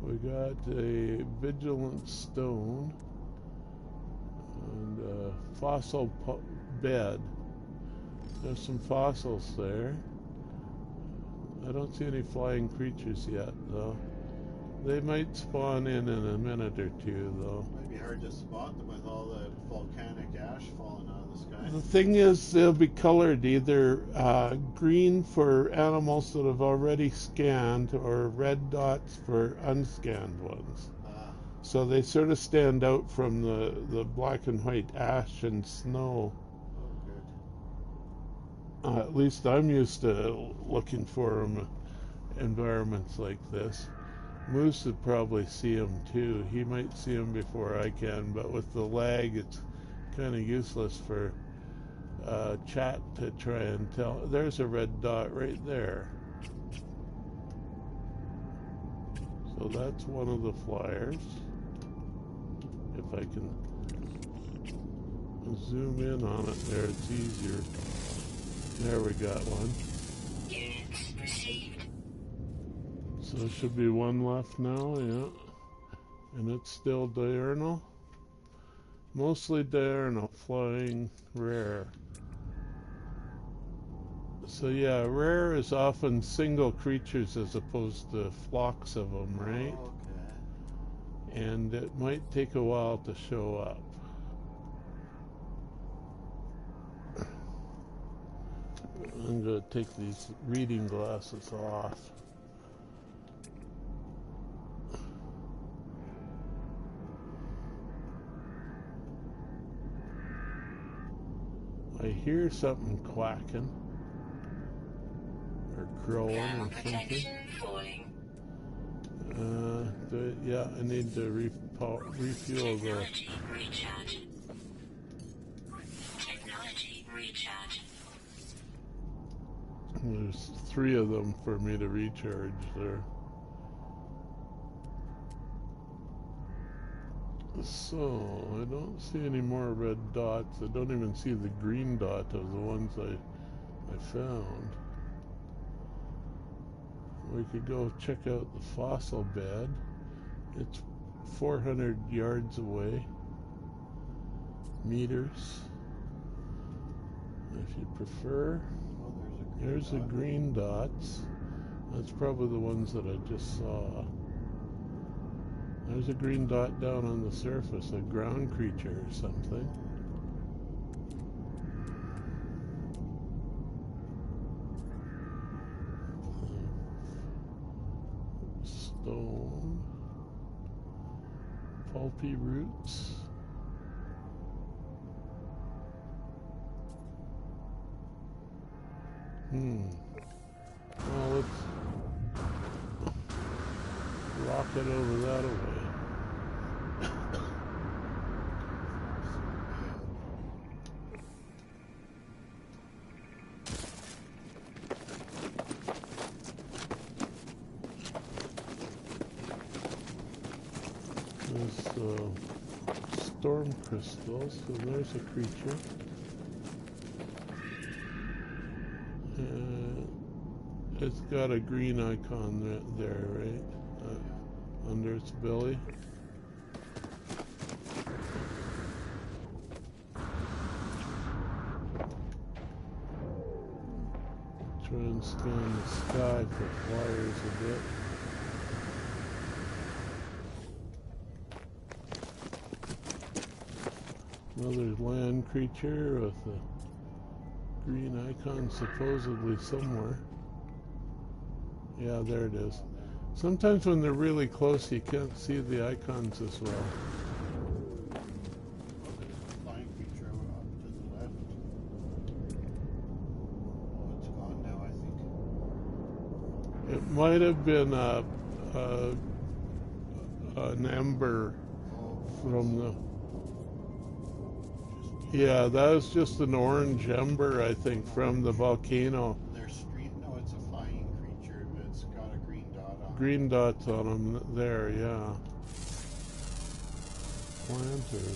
we got a vigilant stone and a fossil bed. There's some fossils there. I don't see any flying creatures yet, though. They might spawn in a minute or two, though. Might be hard to spot them with all the volcanic ash falling out of the sky. The thing is, they'll be colored either green for animals that have already scanned or red dots for unscanned ones. So they sort of stand out from the black and white ash and snow. Oh, good. At least I'm used to looking for them in environments like this. Moose would probably see them too. He might see them before I can, but with the lag, it's kind of useless for chat to try and tell. There's a red dot right there. So that's one of the flyers. If I can zoom in on it there, it's easier. There we got one. Units received. So there should be one left now, yeah. And it's still diurnal. Mostly diurnal, flying rare. So yeah, rare is often single creatures as opposed to flocks of them, right? Okay. And it might take a while to show up. I'm going to take these reading glasses off. I hear something quacking or crowing Thermal or something. protection falling. Yeah, I need to refuel the. Technology recharge. Technology recharge. There's 3 of them for me to recharge there. So, I don't see any more red dots. I don't even see the green dot of the ones I found. We could go check out the fossil bed. It's 400 yards away. Meters, if you prefer. Oh, There's the green dots. That's probably the ones that I just saw. There's a green dot down on the surface, a ground creature or something. Stone. Pulpy roots. Well, let's rocket over that away. There's storm crystals, so there's a creature. It's got a green icon there, right? Under its belly. Try and scan the sky for flyers a bit. Another land creature with a green icon supposedly somewhere. Yeah, there it is. Sometimes when they're really close, you can't see the icons as well. Flying creature up to the left. Oh, it's gone now, I think. It might have been an ember from the. Yeah, that was just an orange ember, I think, from the volcano. There's street. No, it's a flying creature, but it's got a green dot on it. Green dots on them there, yeah. Plant or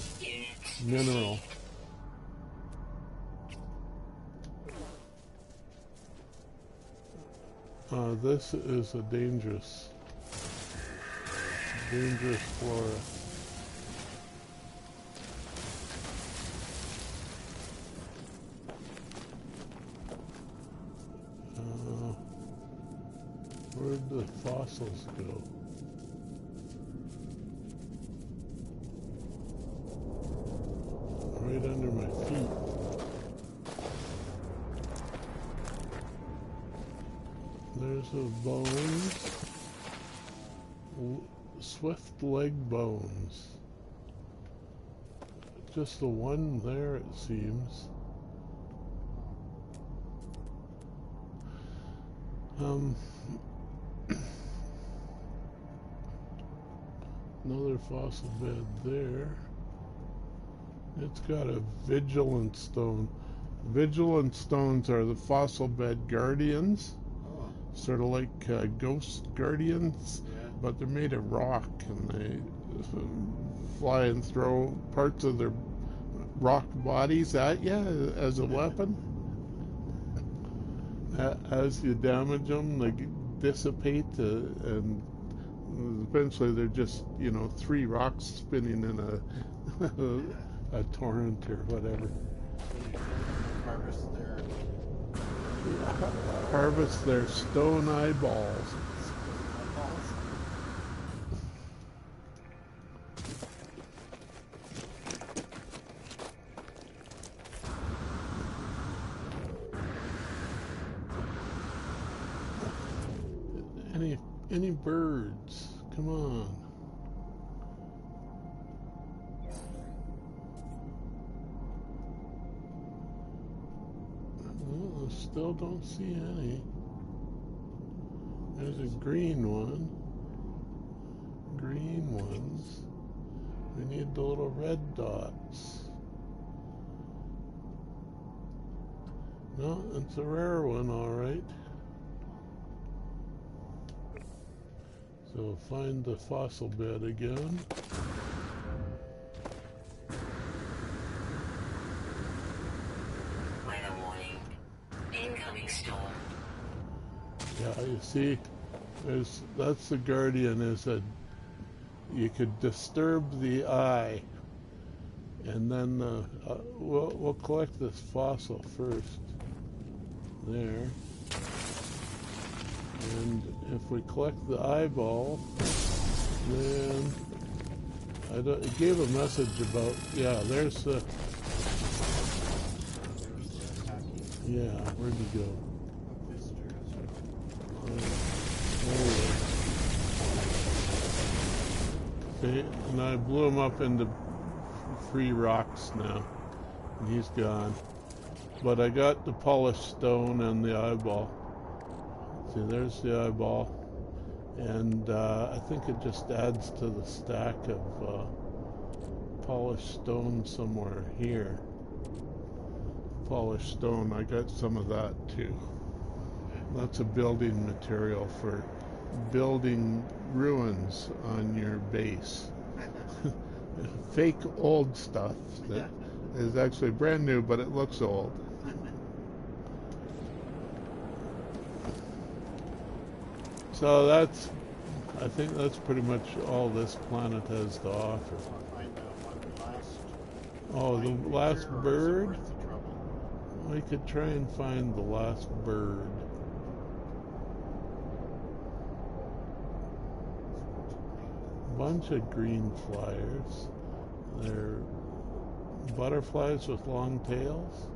mineral. This is a dangerous flora. Where'd the fossils go? Right under my feet. There's the bones. Swift leg bones. Just the one there, it seems. Another fossil bed there. It's got a vigilant stone. Vigilant stones are the fossil bed guardians. Oh, Sort of like ghost guardians. yeah. but they're made of rock, and they fly and throw parts of their rock bodies at you as a weapon. As you damage them, they dissipate, and eventually they're just, you know, 3 rocks spinning in a torrent or whatever. Harvest their stone eyeballs. Any birds? Come on. Well, I still don't see any. There's a green one. Green ones. We need the little red dots. No, it's a rare one, all right. So find the fossil bed again. Weather warning. Incoming storm. Yeah, you see, that's the guardian, is that you could disturb the eye, and then we'll collect this fossil first. There. And if we collect the eyeball, then it gave a message about, yeah, there's the, yeah, where'd he go? Okay, and I blew him up into free rocks now, and he's gone. But I got the polished stone and the eyeball. See, there's the eyeball, and I think it just adds to the stack of polished stone somewhere here. Polished stone, I got some of that too. That's a building material for building ruins on your base. Fake old stuff that is actually brand new, but it looks old. So I think that's pretty much all this planet has to offer. Oh, the last bird? We could try and find the last bird. Bunch of green flyers. They're butterflies with long tails.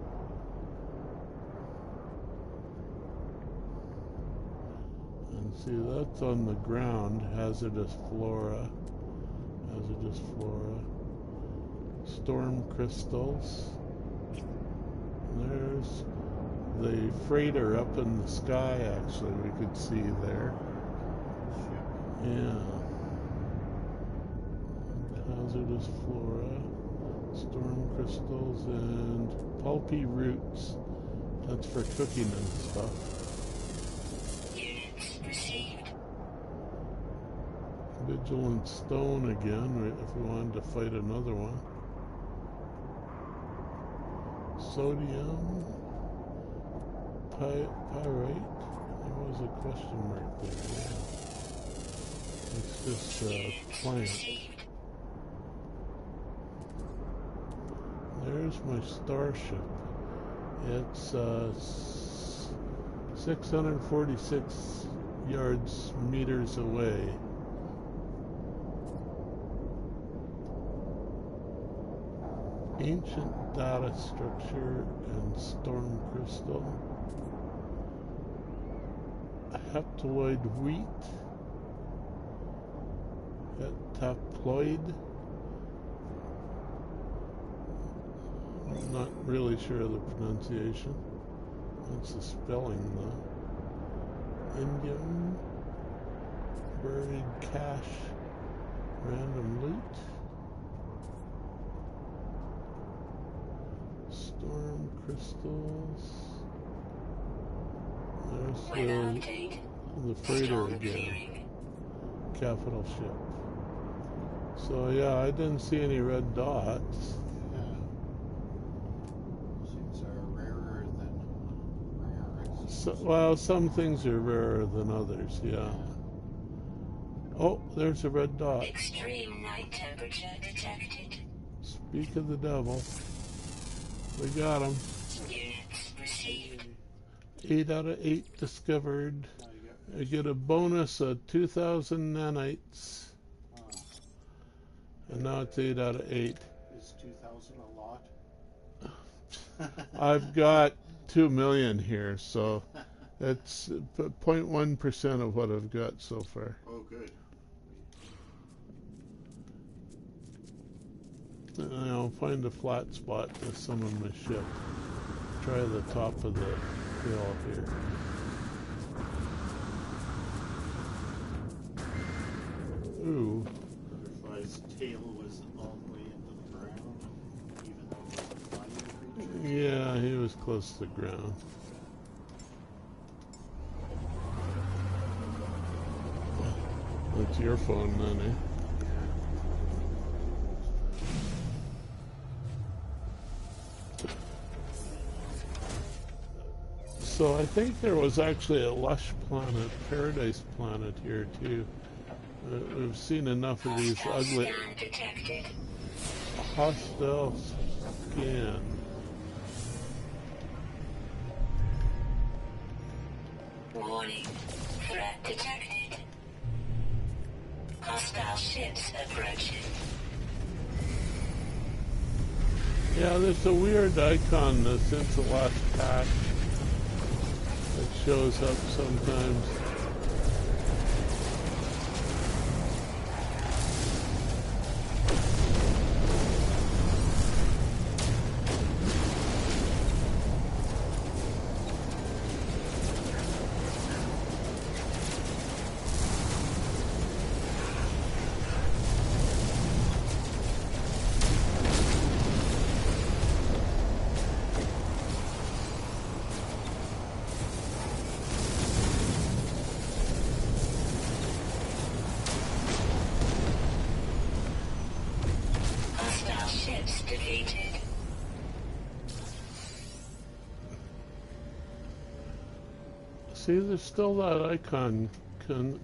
And see, that's on the ground. Hazardous flora. Hazardous flora. Storm crystals. There's the freighter up in the sky, actually, we could see there. Yeah. Hazardous flora, storm crystals, and pulpy roots. That's for cooking and stuff. Units received. Vigilant stone again, if we wanted to fight another one. Sodium, pyrite. There was a question mark there. Yeah. It's just a plant. There's my starship. It's 646 meters away. Ancient data structure and storm crystal. Haploid wheat. Haploid. I'm not really sure of the pronunciation. That's the spelling though. Indium. Buried cache. Random loot. Storm crystals. There's the freighter again. capital ship. So yeah, I didn't see any red dots. Yeah. Seems rarer than rare. So, well, some things are rarer than others, yeah. Oh, there's a red dot. Extreme night temperature detected. Speak of the devil. We got him. Units received. 8 out of 8 discovered. I get a bonus of 2,000 nanites. And now it's 8 out of 8. Is 2,000 a lot? I've got 2 million here, so that's 0.1% of what I've got so far. Oh, good. And I'll find a flat spot to summon my ship. Try the top of the hill here. Ooh. Butterfly's tail was all the way into the ground, even though it was a flying creature. Yeah, he was close to the ground. That's your phone then, eh? So I think there was actually a lush planet, paradise planet here too. We've seen enough of these ugly Scan detected. hostile scan. Warning. Threat detected. Hostile ships approaching. Yeah, there's a weird icon since the last patch that shows up sometimes. Hostile ships defeated. See, there's still that icon,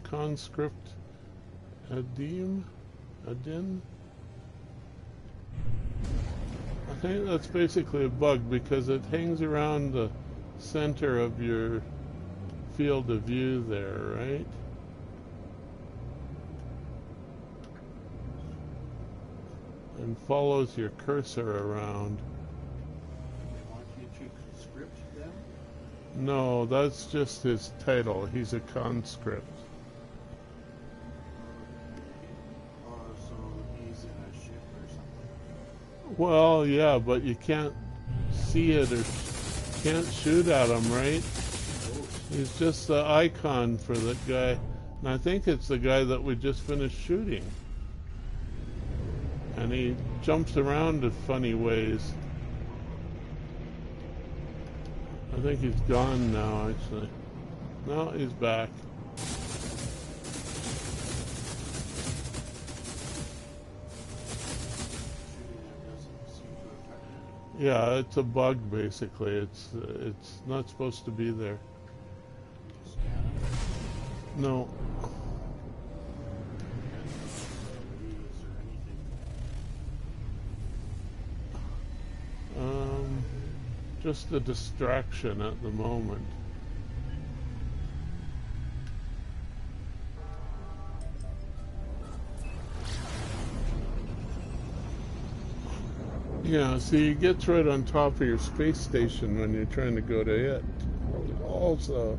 conscript Adin. I think that's basically a bug because it hangs around the center of your field of view there, right? And follows your cursor around. They want you to conscript them? No, that's just his title. He's a conscript. Oh, so he's in a ship or something. Well, yeah, but you can't see it or can't shoot at him, right? He's just the icon for that guy. And I think it's the guy that we just finished shooting. And he jumps around in funny ways. I think he's gone now, actually. No, he's back. Yeah, it's a bug basically. It's not supposed to be there. No. Just a distraction at the moment. Yeah, see, it gets right on top of your space station when you're trying to go to it. Also,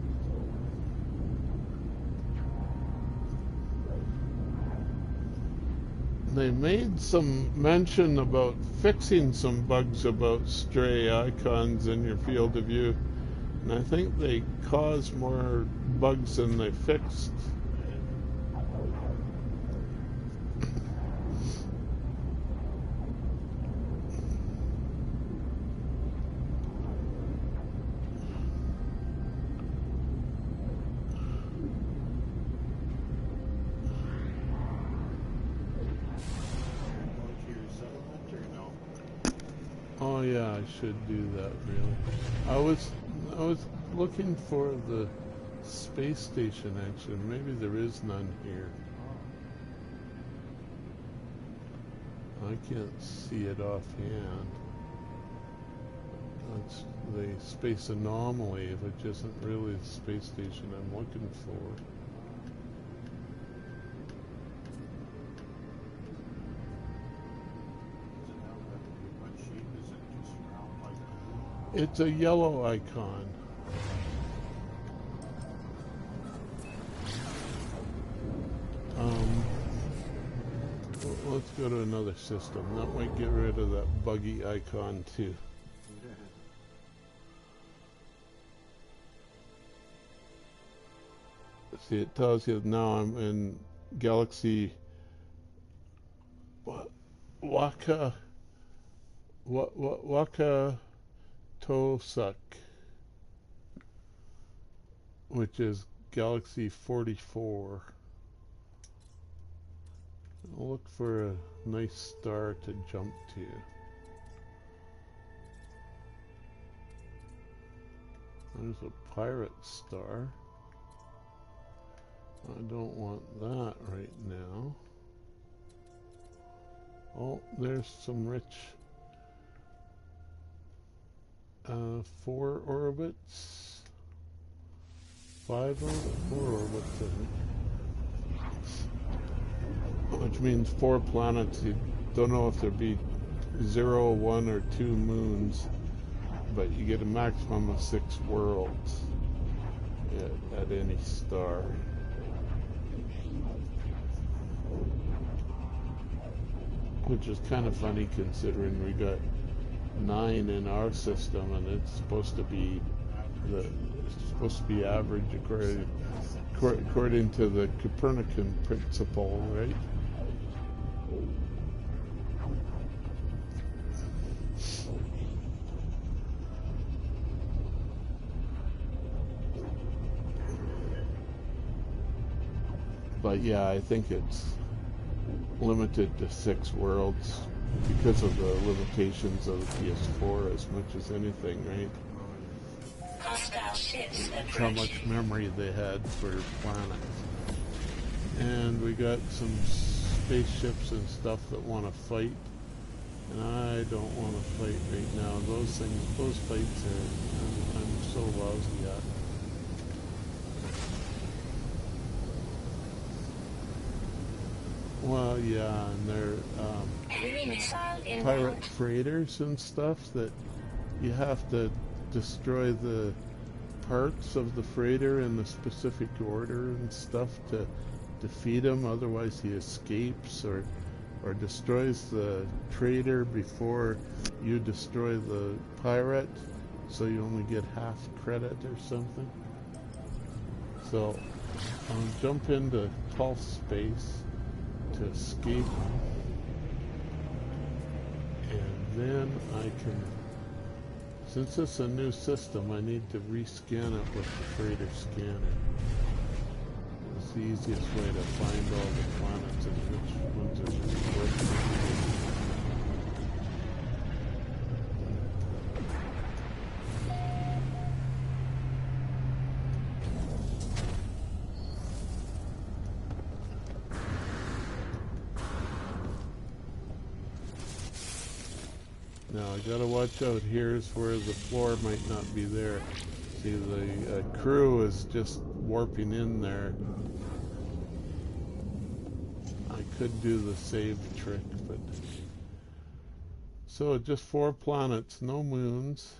they made some mention about fixing some bugs about stray icons in your field of view, and I think they caused more bugs than they fixed. Yeah, I should do that. Really, I was looking for the space station. Actually, maybe there is none here. I can't see it offhand. That's the space anomaly, which isn't really the space station I'm looking for. It's a yellow icon. Let's go to another system. That might get rid of that buggy icon too. See, it tells you now I'm in Galaxy Waka Tosak, which is Galaxy 44. I'll look for a nice star to jump to. There's a pirate star. I don't want that right now. Oh, there's some rich 4 orbits. 5 orbits? 4 orbits, I think. Which means 4 planets. You don't know if there'd be 0, 1, or 2 moons, but you get a maximum of 6 worlds at any star. Which is kind of funny considering we got 9 in our system, and it's supposed to be average according to the Copernican principle, right? But yeah, I think it's limited to 6 worlds because of the limitations of the PS4 as much as anything, right? That's how much memory they had for planets. And we got some spaceships and stuff that want to fight, and I don't want to fight right now. Those fights I'm so lousy at. Well, yeah, and they're pirate freighters and stuff that you have to destroy the parts of the freighter in a specific order and stuff to defeat him. Otherwise, he escapes or destroys the trader before you destroy the pirate, so you only get half credit or something. So I'll jump into pulse space to escape, and then I can, since it's a new system, I need to rescan it with the freighter scanner. It's the easiest way to find all the planets and which ones are really working. Now I gotta watch out. Here's where the floor might not be there. See, the crew is just warping in there. I could do the save trick, but... So just 4 planets, no moons.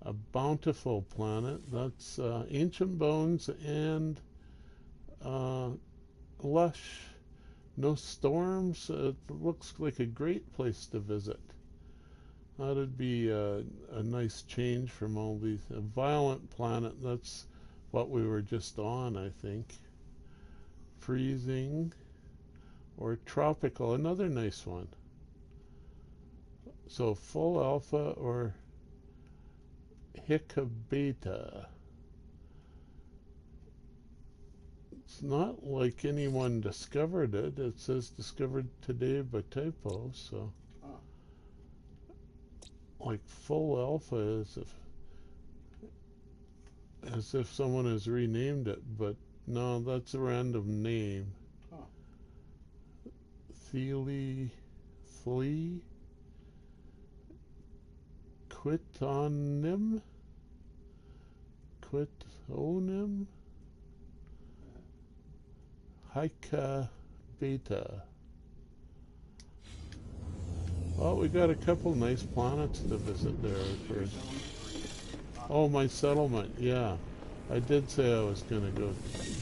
A bountiful planet. That's ancient bones and lush. No storms. It looks like a great place to visit. That'd be a nice change from all these. A violent planet, that's what we were just on, I think. Freezing or tropical, another nice one. So full alpha or Hicca beta. It's not like anyone discovered it. It says discovered today by Typo, so like full alpha as if someone has renamed it, but no, that's a random name. Huh. Flea Quitonim Hika Beta. Oh, we got a couple nice planets to visit there first. Oh, my settlement, yeah. I did say I was going to go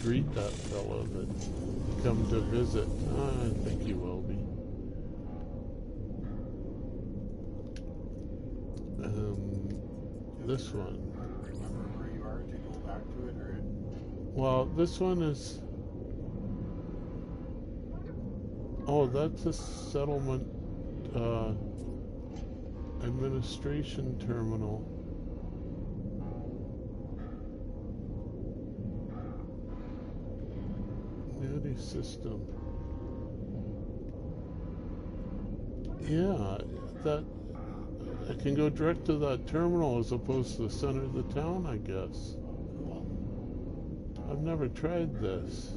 greet that fellow that's come to visit. I think he will be. This one. Remember where you are to go back to it, or? Well, this one is... Oh, that's a settlement administration terminal. Beauty system. Yeah, that I can go direct to that terminal as opposed to the center of the town, I guess. I've never tried this.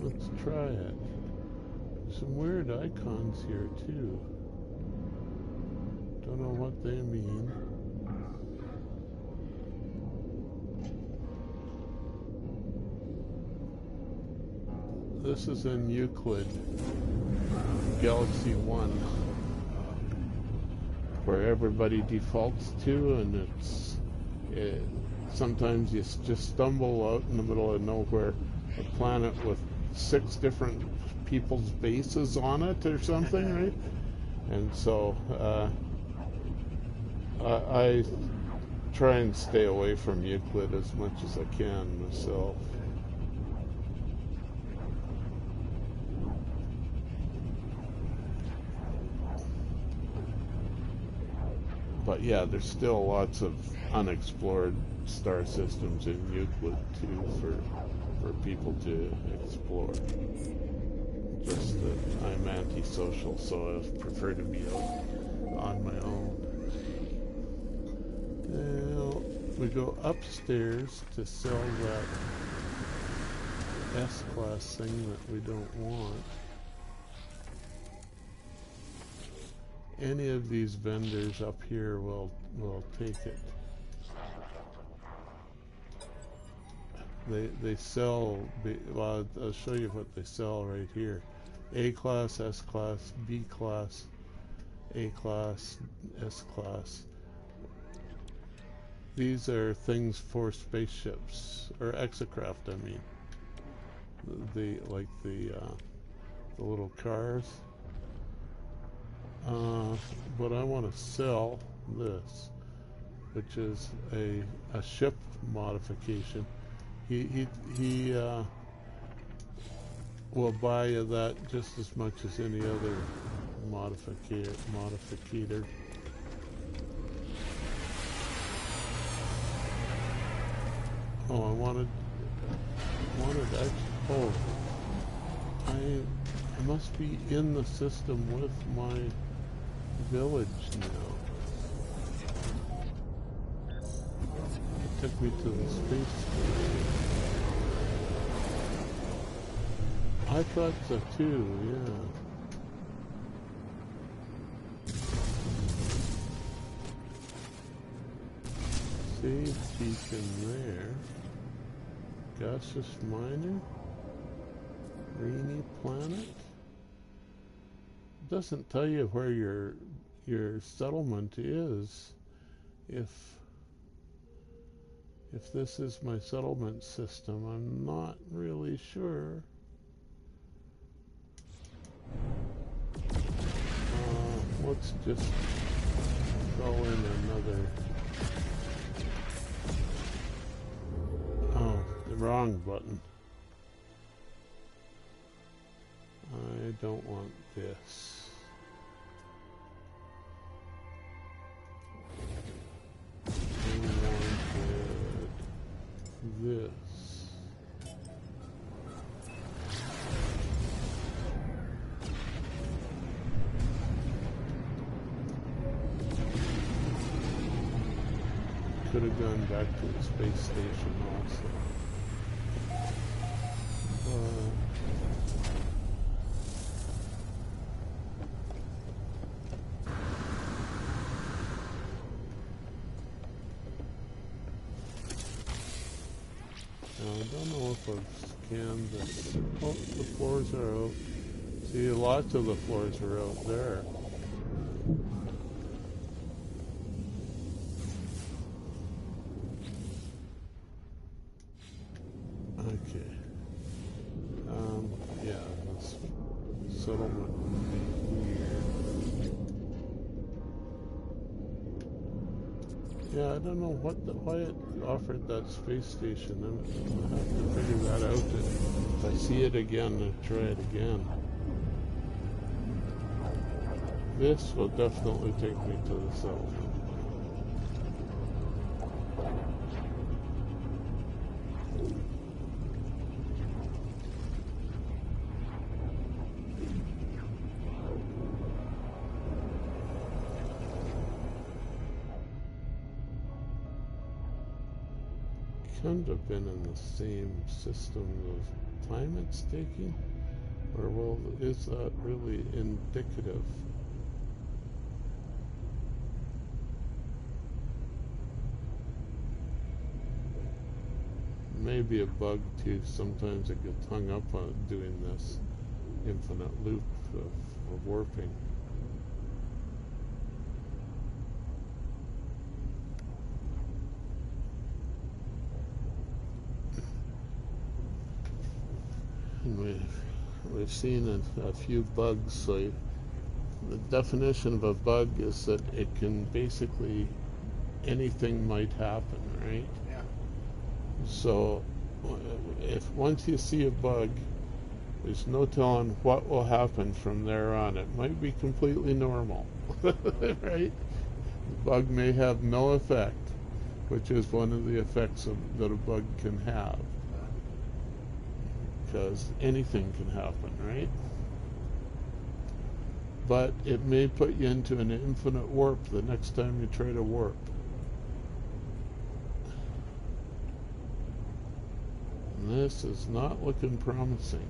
Let's try it. Some weird icons here too. Don't know what they mean. This is in Euclid, Galaxy 1, where everybody defaults to, and sometimes you just stumble out in the middle of nowhere, a planet with 6 different people's bases on it or something, right? And so I try and stay away from Euclid as much as I can myself. But yeah, there's still lots of unexplored star systems in Euclid too for people to explore. Just that I'm antisocial, so I prefer to be out on my own. Now we go upstairs to sell that S-Class thing that we don't want. Any of these vendors up here will take it. They sell, well, I'll show you what they sell right here. A-Class, S-Class, B-Class, A-Class, S-Class. These are things for spaceships, or exocraft, I mean. The little cars. But I want to sell this, which is a ship modification. He will buy you that just as much as any other modificator. Oh, I wanted oh, I must be in the system with my village now. It took me to the space station. I thought so too, yeah. Save beacon there. Gaseous miner. Rainy planet. Doesn't tell you where your settlement is. If this is my settlement system, I'm not really sure. Let's just throw in another. Oh, the wrong button. I don't want this. I wanted this. could have gone back to the space station also. Now, I don't know if I've scanned the... Oh, the floors are out. See, lots of the floors are out there. Okay. Yeah, this settlement would be here. Yeah, I don't know why it offered that space station. I'll have to figure that out. If I see it again, I'll try it again. This will definitely take me to the settlement. Couldn't have been in the same system of time it's taking, or well, is that really indicative? Maybe a bug too. Sometimes it gets hung up on doing this infinite loop of warping. And we've seen a few bugs. So the definition of a bug is that it can basically, anything might happen, right? Yeah. So if once you see a bug, there's no telling what will happen from there on. It might be completely normal, right? The bug may have no effect, which is one of the effects that a bug can have. Because anything can happen, right? But it may put you into an infinite warp the next time you try to warp. And this is not looking promising.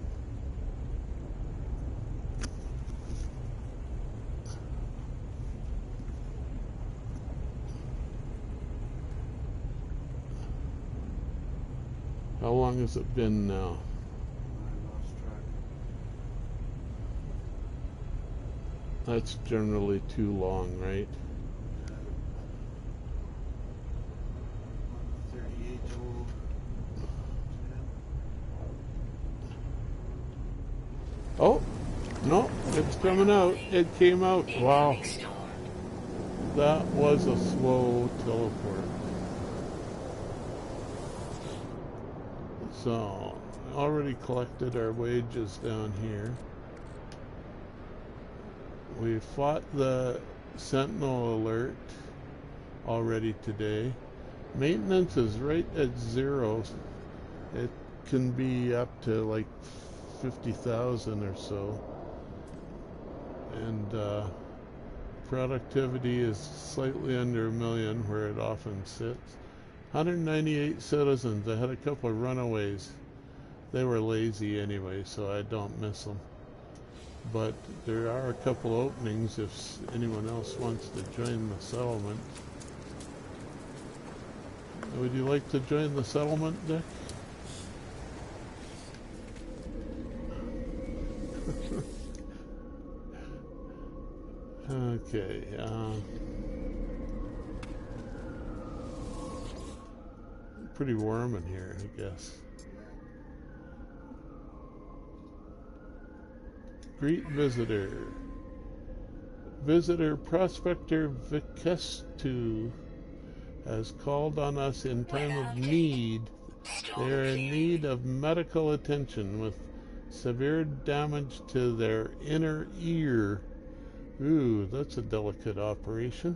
How long has it been now? That's generally too long, right? 38 total. Oh, no, it's coming out. It came out. Wow. That was a slow teleport. So, already collected our wages down here. We fought the Sentinel alert already today. Maintenance is right at 0. It can be up to like 50,000 or so. And productivity is slightly under 1 million, where it often sits. 198 citizens. I had a couple of runaways. They were lazy anyway, so I don't miss them. But there are a couple openings if anyone else wants to join the settlement. Would you like to join the settlement, Dick? Okay. Pretty warm in here, I guess. Greet visitor. Visitor Prospector Vikestu has called on us in time of need. They are in need of medical attention with severe damage to their inner ear. Ooh, that's a delicate operation.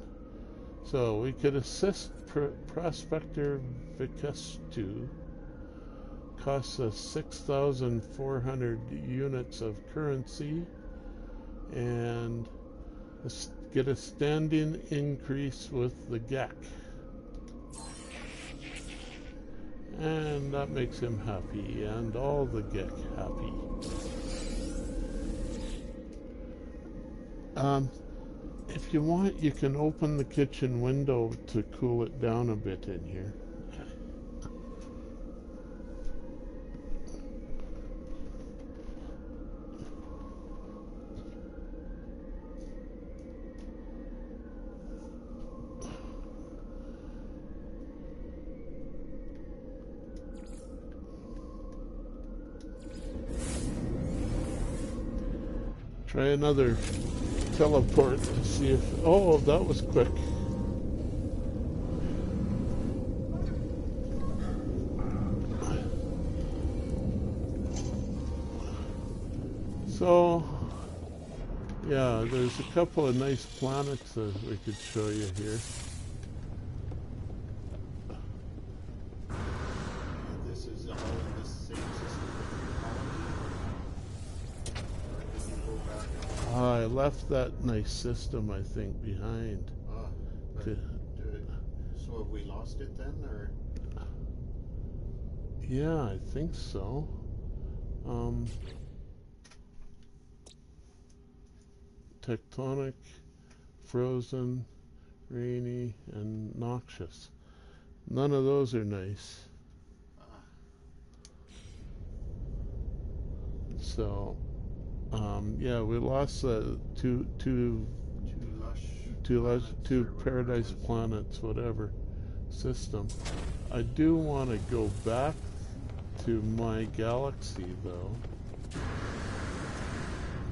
So we could assist Prospector Vikestu. Costs us 6,400 units of currency and get a standing increase with the GAC. And that makes him happy, and all the geck happy. If you want, you can open the kitchen window to cool it down a bit in here. Try another teleport to see if... Oh, that was quick. So, yeah, there's a couple of nice planets that we could show you here. This is all in the same system that you're calling? I left that nice system, I think, behind. So have we lost it then, or? Yeah, I think so. Tectonic, frozen, rainy, and noxious. None of those are nice. So, yeah, we lost two paradise planets, whatever system. I do want to go back to my galaxy though,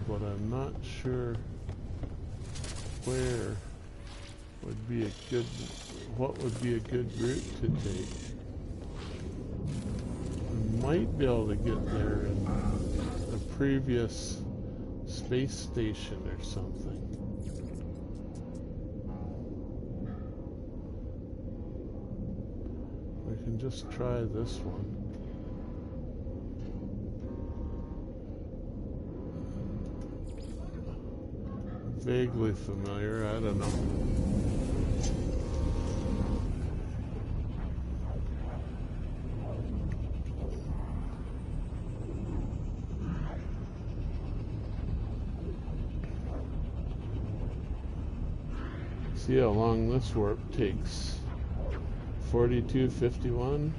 but I'm not sure where would be what would be a good route to take. I might be able to get there in a previous space station or something. We can just try this one. Vaguely familiar, I don't know. See how long this warp takes. 4251.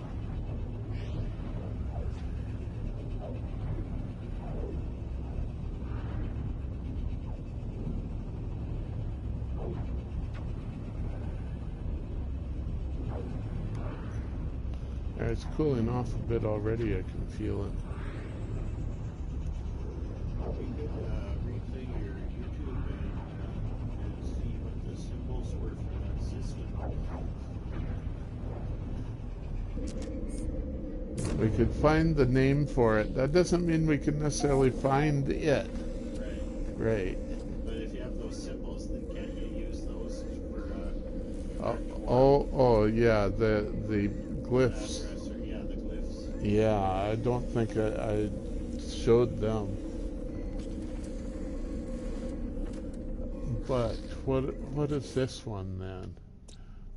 It's cooling off a bit already, I can feel it. We could replay your YouTube and see what the symbols were for that system. We could find the name for it. That doesn't mean we can necessarily find it. Right. But if you have those symbols, then can't you use those for... oh, yeah, the glyphs. Yeah, the glyphs. Yeah, I don't think I showed them. But what is this one then?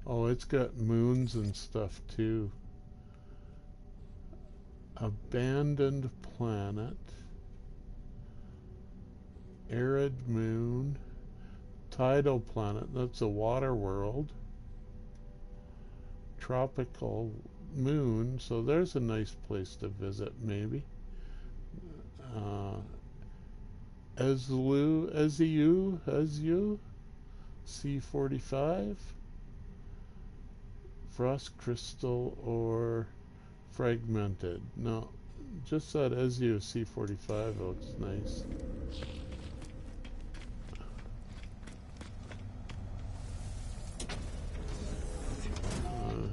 Oh, it's got moons and stuff too. Abandoned planet. Arid moon. Tidal planet, that's a water world. Tropical moon, so there's a nice place to visit maybe. Eziu, C45, frost crystal or fragmented. No, just that Eziu C45 looks nice.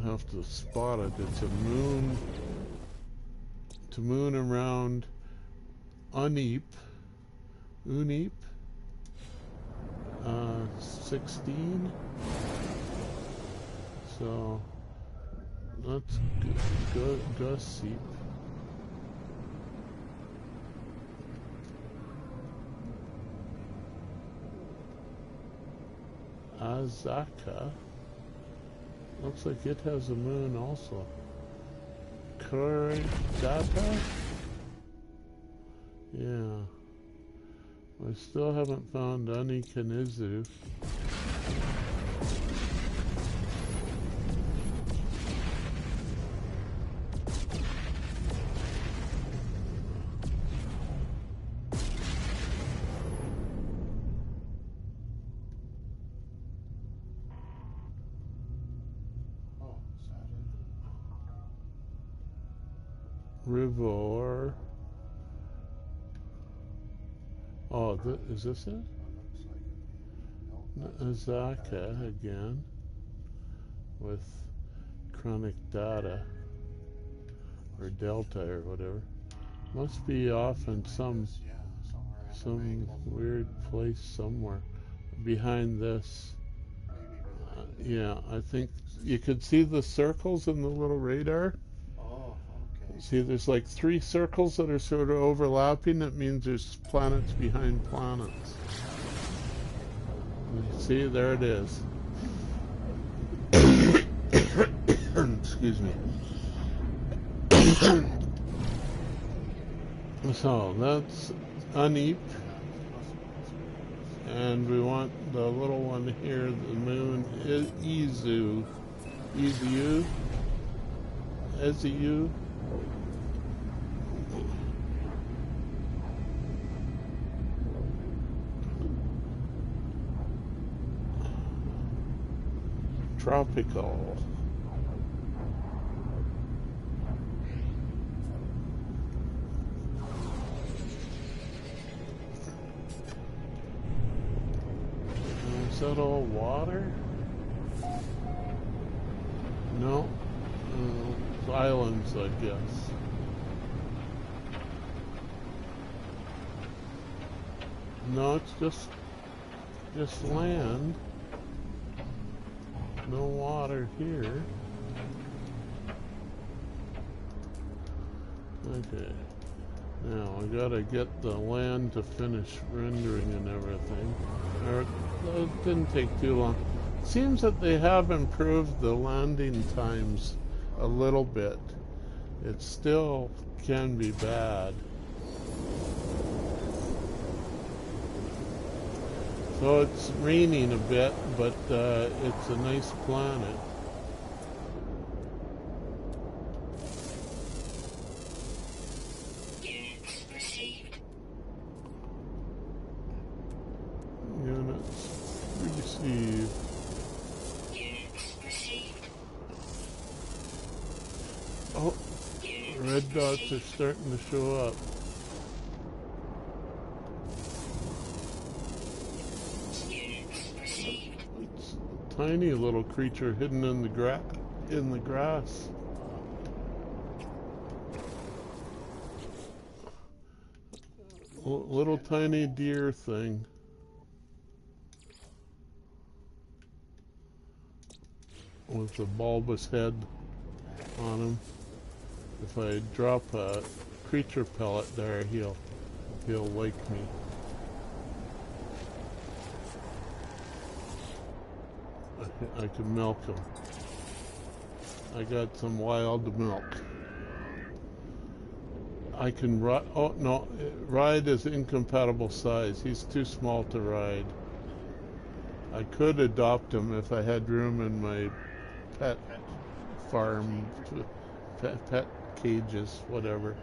I have to spot it. It's a moon. It's a moon around Unip. 16. So let's go see. Azaka. Looks like it has a moon also. Current data? Yeah. I still haven't found any Kanizu. Oh, is that it? Rivor. Oh, is this it? It looks like it. No, that's Azaka again with chronic data or delta or whatever. Must be off in some yeah, somewhere at an angle. weird place somewhere behind this. Maybe behind. Yeah, I think you could see the circles in the little radar. Oh, okay. See, there's like 3 circles that are sort of overlapping. That means there's planets behind planets. See, there it is. Excuse me. So that's Aneep, and we want the little one here, the moon, is Izu. Ezu. Tropical. Is that all water? No. It's islands, I guess. No, it's just land. No water here. Okay. Now I gotta get the land to finish rendering and everything. It didn't take too long. Seems that they have improved the landing times a little bit. It still can be bad. So it's raining a bit, but it's a nice planet. Units received. Units received. Units received. Oh, Units red dots are received. starting to show up. Units received. It's a tiny little creature hidden in the grass. Little tiny deer thing. With a bulbous head on him. If I drop a creature pellet there, he'll like me. I can milk him. I got some wild milk. I can ride. Oh no, ride is incompatible size. He's too small to ride. I could adopt him if I had room in my pet farm, pet cages, whatever.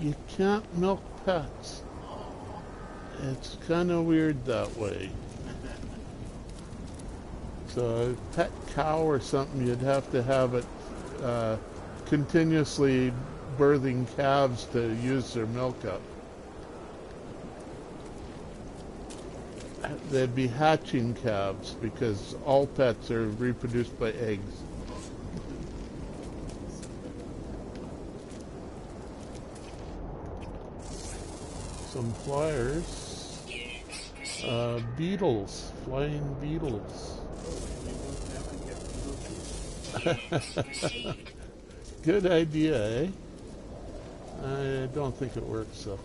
You can't milk pets. It's kind of weird that way. So a pet cow or something, you'd have to have it continuously birthing calves to use their milk up. They'd be hatching calves because all pets are reproduced by eggs. Some flyers. Beetles, flying beetles. Good idea, eh? I don't think it works though.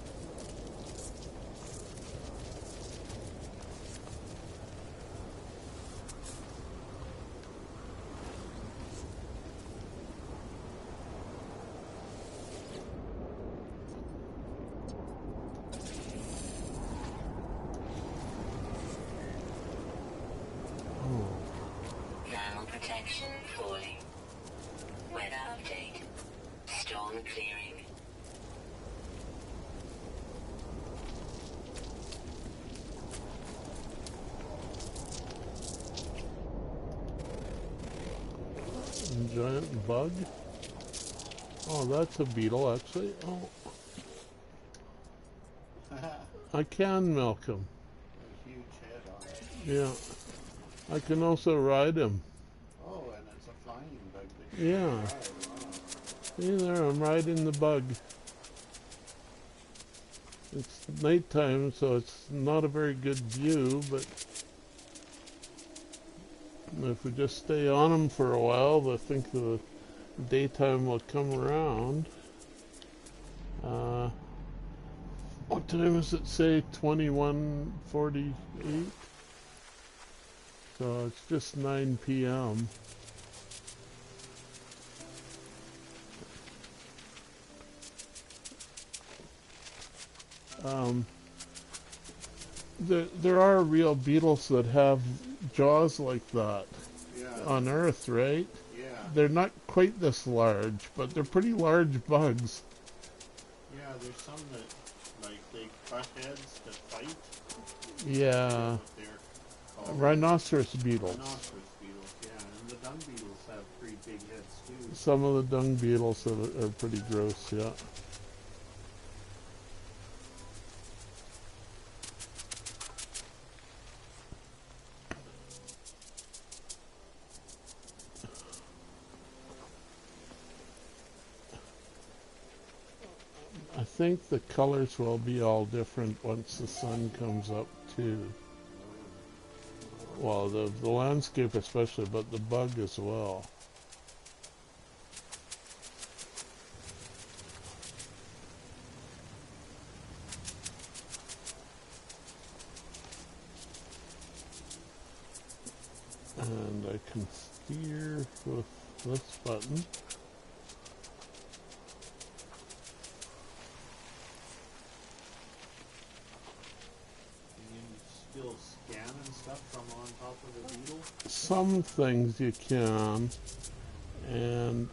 Protection falling. Weather update. Storm clearing. Giant bug. Oh, that's a beetle, actually. Oh, I can milk him. A huge head on it. Yeah. I can also ride him. Oh, and it's a flying bug that you Yeah. can ride. Wow. See there, I'm riding the bug. It's nighttime, so it's not a very good view, but if we just stay on him for a while, I think the daytime will come around. What time does it say? 21:48. So it's just 9 p.m. There are real beetles that have jaws like that Yeah. on Earth, right? Yeah. They're not quite this large, but they're pretty large bugs. Yeah, there's some that, like, they butt heads that fight. Yeah. They're called Rhinoceros beetles. rhinoceros beetles, yeah. And the dung beetles have pretty big heads, too. Some of the dung beetles are pretty gross, yeah. I think the colors will be all different once the sun comes up too. Well, the landscape especially, but the bug as well. And I can steer with this button. Still scan and stuff from on top of the beetle? Some things you can, and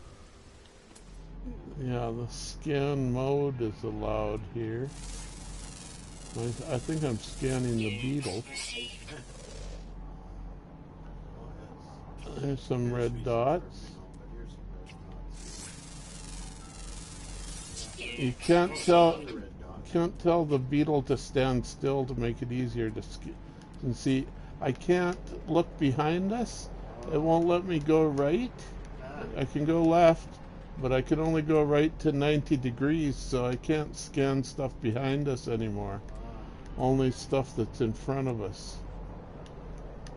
yeah, the scan mode is allowed here. I think I'm scanning the beetle. There's some red dots. You can't tell the beetle to stand still to make it easier to and see. I can't look behind us. It won't let me go right. I can go left, but I can only go right to 90 degrees, so I can't scan stuff behind us anymore. Only stuff that's in front of us. You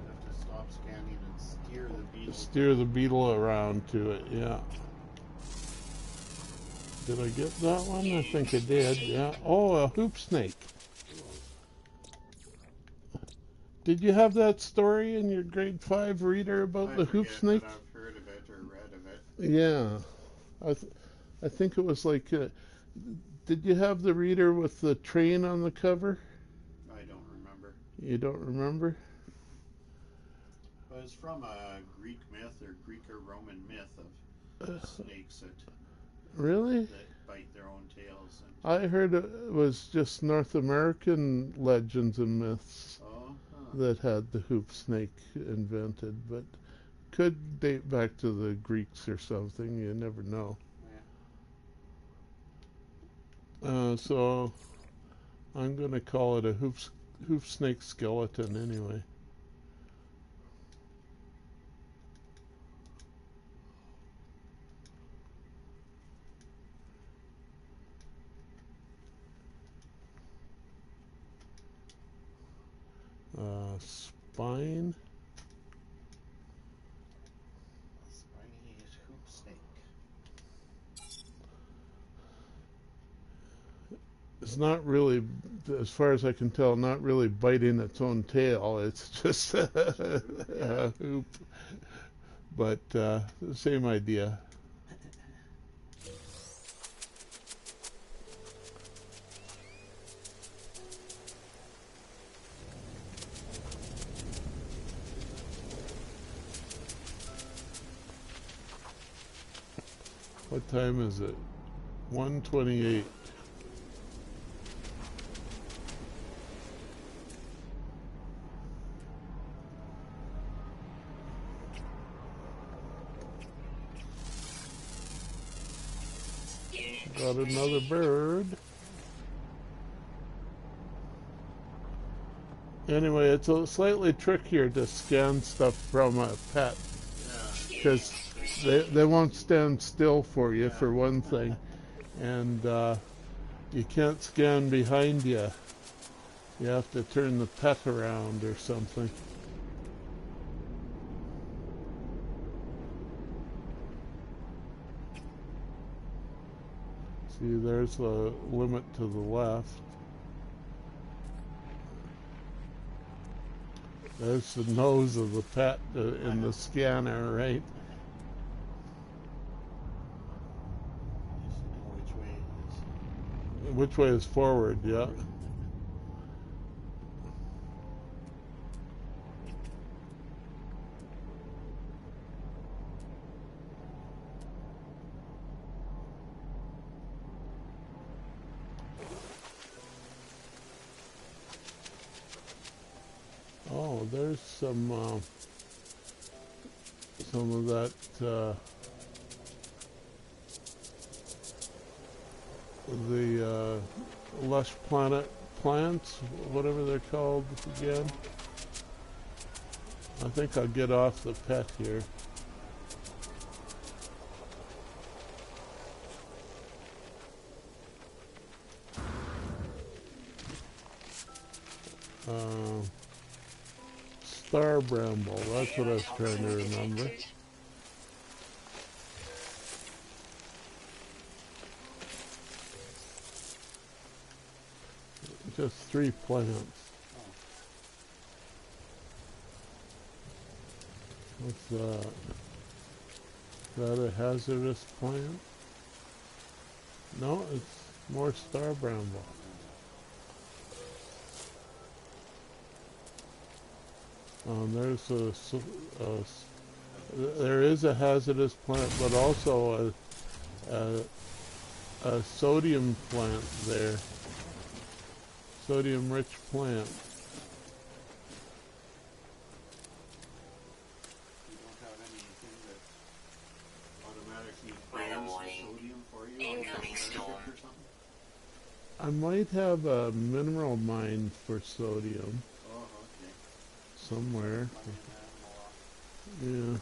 have to stop scanning and steer the beetle. Steer the beetle around to it, yeah. Did I get that one? I think I did, yeah. Oh, a hoop snake. Did you have that story in your grade 5 reader about the hoop snake? I've heard of it or read of it. Yeah. I think it was like, did you have the reader with the train on the cover? I don't remember. You don't remember? It was from a Greek myth or Greek or Roman myth of snakes that Really? bite their own tails. I heard it was just North American legends and myths that had the hoop snake invented, but could date back to the Greeks or something. You never know. Yeah. So I'm going to call it a hoop snake skeleton anyway. Spine. Spiny hoop snake. It's not really, as far as I can tell, not really biting its own tail. It's just a hoop. But same idea. What time is it? 1:28. Got another bird. Anyway, it's a slightly trickier to scan stuff from a pet because they won't stand still for you, for one thing, and you can't scan behind you. You have to turn the pet around or something. See, there's the limit to the left. There's the nose of the pet in the scanner, right? Which way is forward, yeah. Oh, there's some of that, the lush planet plants, whatever they're called again. I think I'll get off the pet here. Star bramble, that's what I was trying to remember. Just 3 plants. What's that? Is that a hazardous plant? No, it's more star bramble. There's there is a hazardous plant, but also a sodium plant there. Sodium-rich plant. You don't have anything that automatically burns sodium for you? Incoming storm. Or something? I might have a mineral mine for sodium Oh, okay. somewhere. Yeah.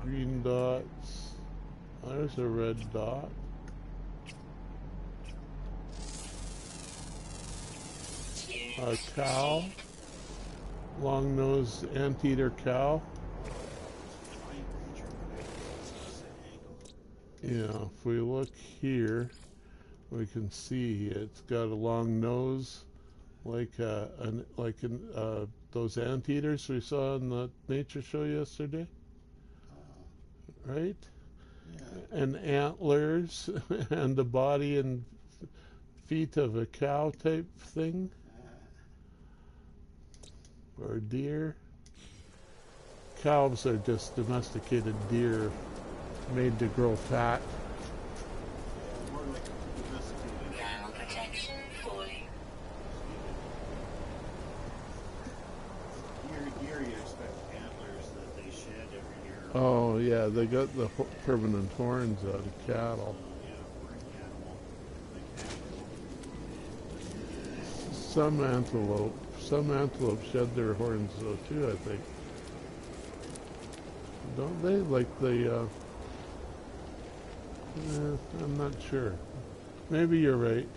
Green dots. There's a red dot. A cow. Long-nosed anteater cow. Yeah, if we look here, we can see it's got a long nose, like those anteaters we saw in the nature show yesterday, right? Yeah. And antlers, and the body and feet of a cow type thing, or deer. Cows are just domesticated deer made to grow fat. Yeah, more like a domesticated. Thermal protection falling. Here you expect antlers that they shed every year. Oh yeah, they got the permanent horns out of cattle. Yeah, for an animal, like antelope. Some antelopes shed their horns though too, I think. Don't they? Like the, I'm not sure. Maybe you're right.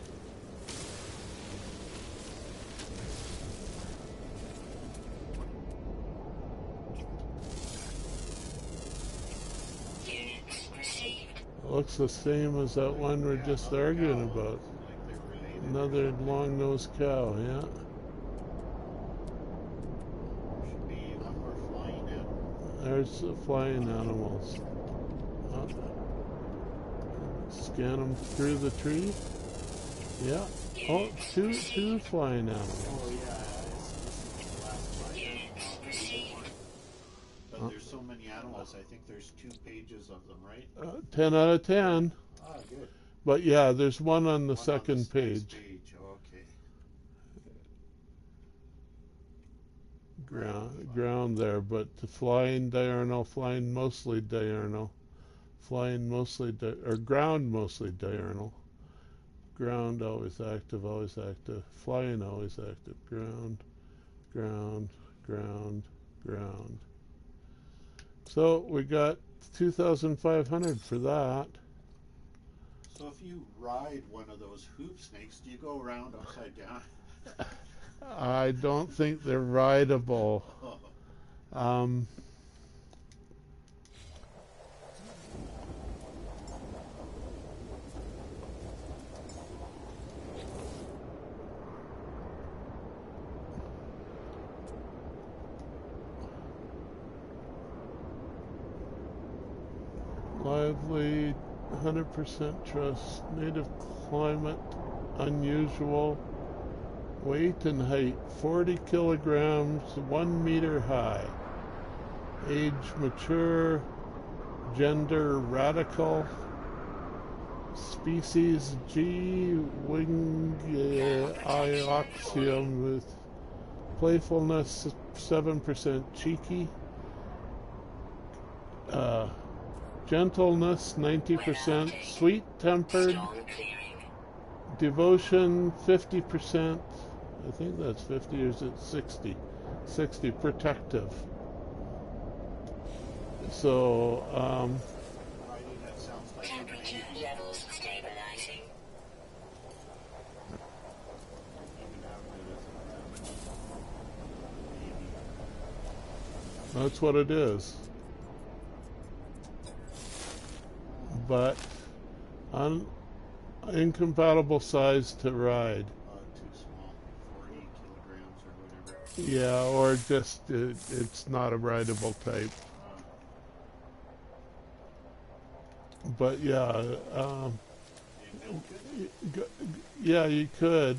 Units received. It looks the same as that one we're just arguing about. like they're related. Another long-nosed cow, yeah. Should be enough for flying animals. There's the flying animals. Scan them through the tree. Yeah. Oh, two flying animals. Oh yeah, does. I think there's 2 pages of them, right? 10 out of 10. Ah, good. But yeah, there's one on the One on second this page. next page. Okay. Ground there, but the flying diurnal, flying mostly diurnal, flying mostly or ground mostly diurnal. Ground always active, flying always active. Ground, ground, ground, ground. So we got 2,500 for that. So if you ride one of those hoop snakes, do you go around upside down? I don't think they're rideable. Lively, 100% trust, native climate, unusual, weight and height, 40 kilograms, 1 meter high, age mature, gender radical, species G, wing ioxium with playfulness, 7% cheeky, gentleness 90%, sweet-tempered, devotion 50%. I think that's 50, or is it 60? 60, protective. So, Riding that sounds like Temperature levels stabilizing. that's what it is. But incompatible size to ride. Too small, 40 kilograms or whatever. Yeah, or just it's not a rideable type. But yeah, yeah, you could.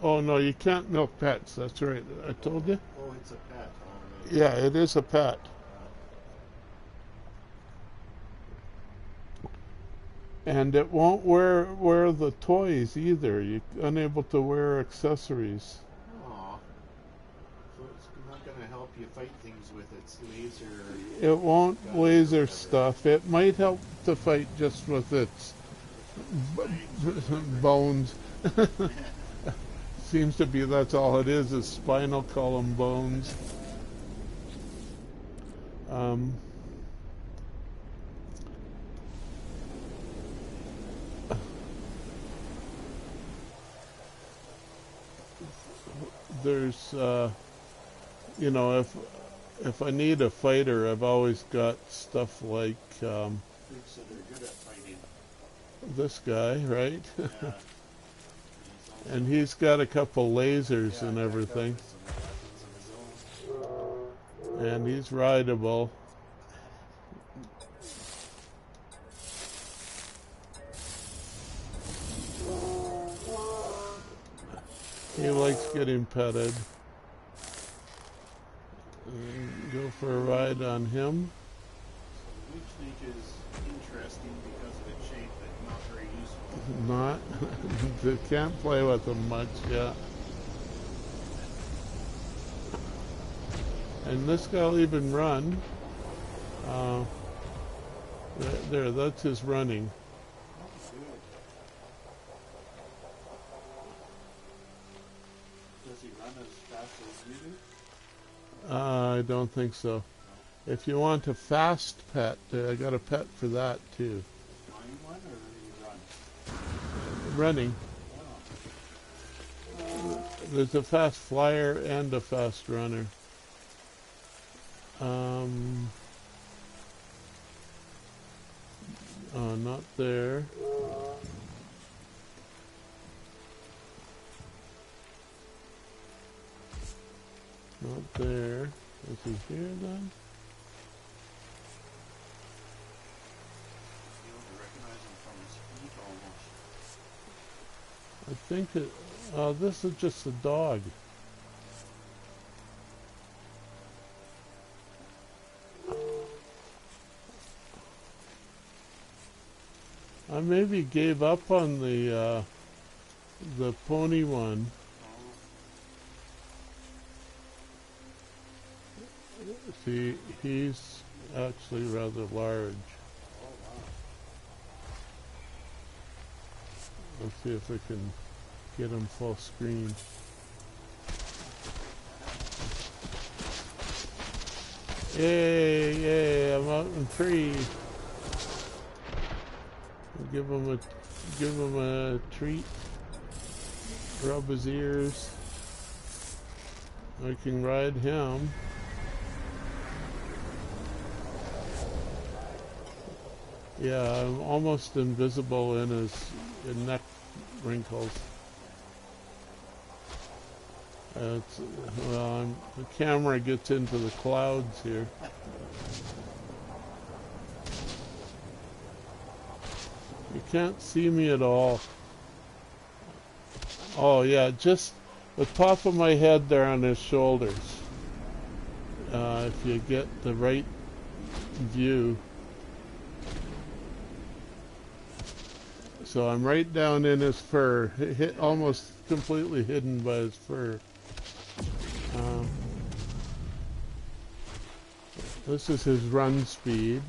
Oh no, you can't milk pets. That's right. I told you. Oh, it's a pet. Yeah, it is a pet. And it won't wear the toys either. You're unable to wear accessories. Aw. So it's not going to help you fight things with its laser. It won't laser whatever. stuff. It might help to fight just with its bones. Seems to be that's all it is spinal column bones. There's, you know, if I need a fighter, I've always got stuff like So they're good at fighting. this guy, right? Yeah. And he's got a couple lasers and everything. And he's rideable. He likes getting petted. Go for a ride on him. The hoop snake is interesting because of its shape, but not very useful. Not. They can't play with them much, yeah. And this guy'll even run. There, that's his running. Does he run as fast as you do? I don't think so. If you want a fast pet, I got a pet for that too. Flying one, or does he run? Running. Oh. There's a fast flyer and a fast runner. Oh, not there. Not there. Is he here then? You don't recognize him from his feet almost. I think it. This is just a dog. I maybe gave up on the pony one. See, he's actually rather large. Let's see if we can get him full screen. Yay, yay, I'm out in tree. Give him a treat. Rub his ears. I can ride him. Yeah, I'm almost invisible in his neck wrinkles. Well, the camera gets into the clouds here. You can't see me at all. Oh yeah, just the top of my head there on his shoulders. If you get the right view. So I'm right down in his fur, almost completely hidden by his fur. This is his run speed.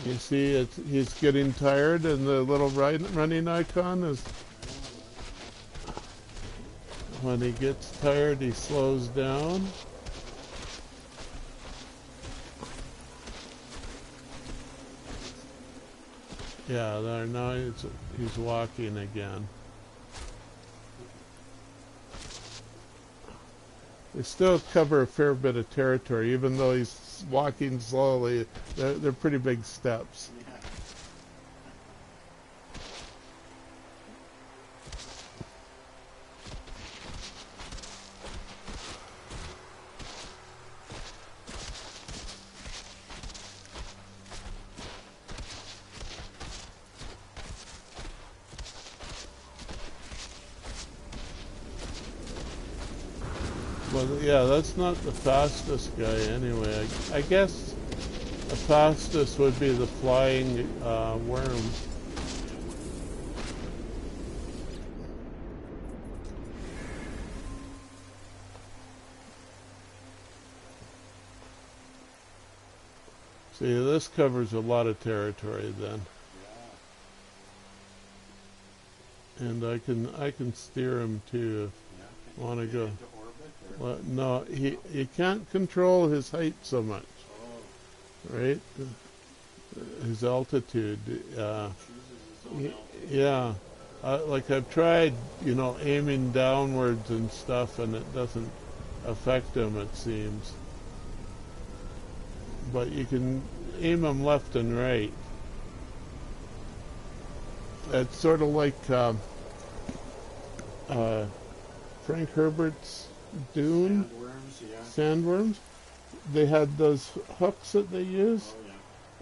You see, he's getting tired, and the little running icon is... When he gets tired, he slows down. Yeah, there, now he's walking again. They still cover a fair bit of territory, even though he's walking slowly. They're pretty big steps. Well, yeah, that's not the fastest guy anyway. I guess the fastest would be the flying worm. See, this covers a lot of territory then. And I can steer him too if I want to go. Well, no, he can't control his height so much, right? His altitude. Yeah, like I've tried, aiming downwards and stuff, and it doesn't affect him, it seems. But you can aim him left and right. It's sort of like Frank Herbert's Dune. Sandworms, yeah. Sandworms. They had those hooks that they use,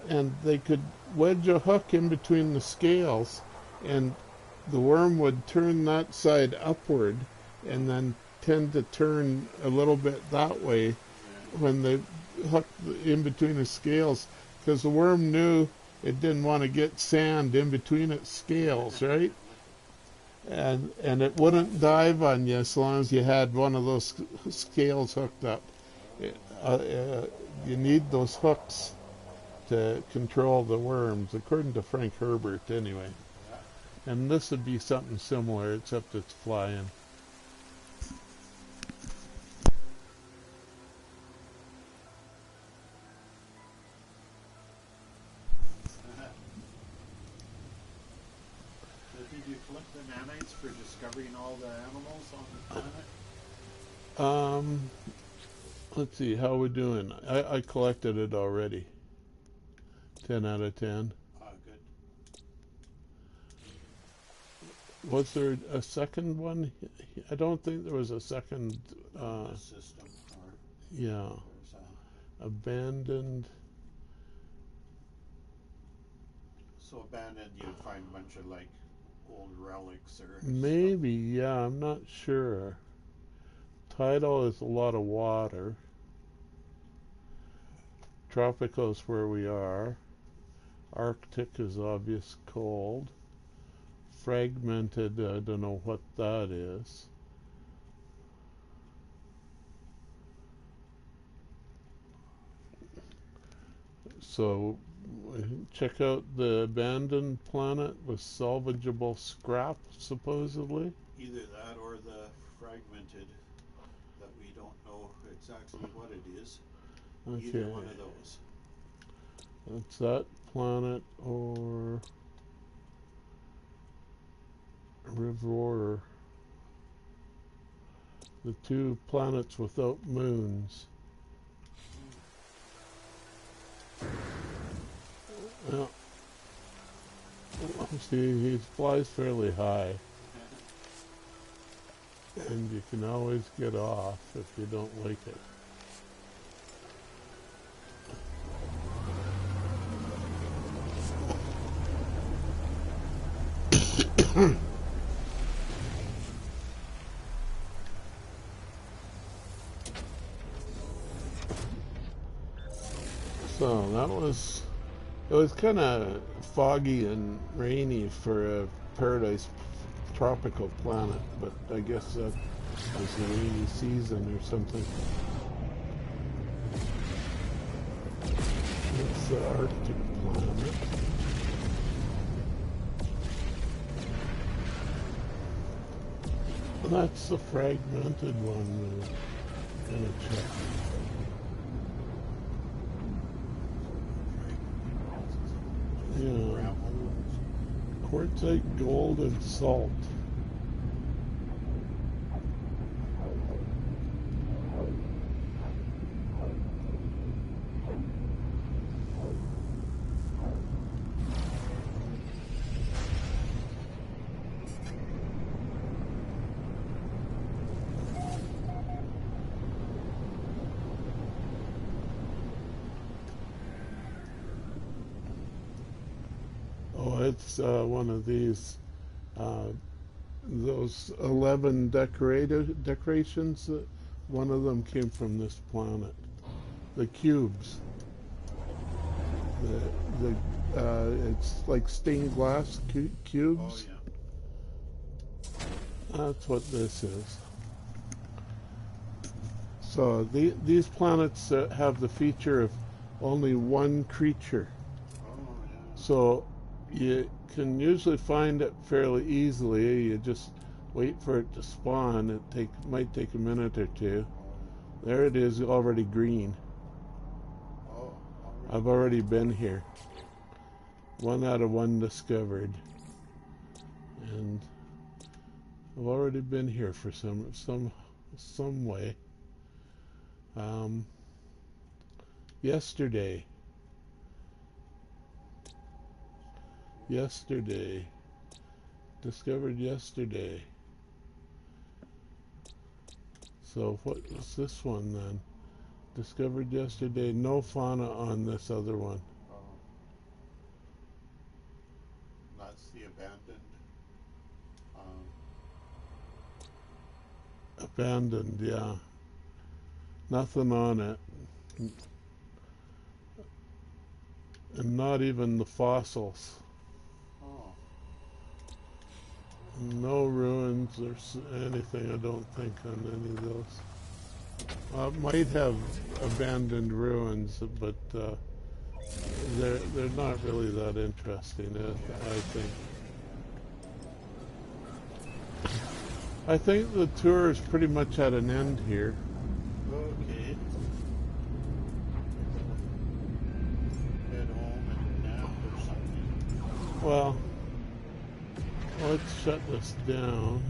and they could wedge a hook in between the scales, and the worm would turn that side upward, and then tend to turn a little bit that way when they hooked in between the scales, because the worm knew it didn't want to get sand in between its scales, right? And it wouldn't dive on you as long as you had one of those scales hooked up. You need those hooks to control the worms, according to Frank Herbert anyway. And this would be something similar, except it's flying. Did you collect the nanites for discovering all the animals on the planet? Let's see, how we doing? I collected it already. 10 out of 10. Good. Was there a second one? I don't think there was a second. The system, or Yeah. Abandoned. so abandoned, you'd find a bunch of like old relics or Maybe, yeah, I'm not sure. Tidal is a lot of water. Tropical is where we are. Arctic is obvious cold. Fragmented, I don't know what that is. So check out the abandoned planet with salvageable scrap, supposedly. Either that or the fragmented that we don't know exactly what it is. Okay. Either one of those. That's that planet or River. The two planets without moons. Well, see, he flies fairly high. And you can always get off if you don't like it. So it was kind of foggy and rainy for a paradise tropical planet, but I guess that was the rainy season or something. It's the Arctic planet. That's the fragmented one we're going to check. Yeah. Quartzite, gold, and salt. It's one of these, those 11 decorations. One of them came from this planet. The cubes. It's like stained glass cubes. Oh, yeah. That's what this is. So these planets have the feature of only one creature. Oh, yeah. So you can usually find it fairly easily. You just wait for it to spawn. It might take a minute or two. There it is, already green. Oh, I've already been here. 1 out of 1 discovered, and I've already been here for some way. Yesterday. Discovered yesterday. So what was this one then? Discovered yesterday. No fauna on this other one. Oh. That's the abandoned. Abandoned, yeah. Nothing on it. And not even the fossils. Oh. No ruins or anything, I don't think, on any of those. It might have abandoned ruins, but they're not really that interesting, I think. I think the tour is pretty much at an end here. Okay. Head home and nap or something. Well, let's shut this down.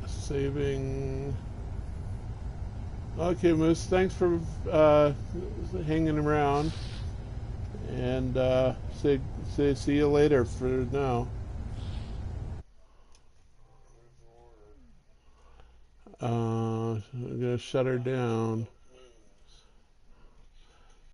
Saving. Okay, Moose, thanks for hanging around. And see you later for now. I'm going to shut her down.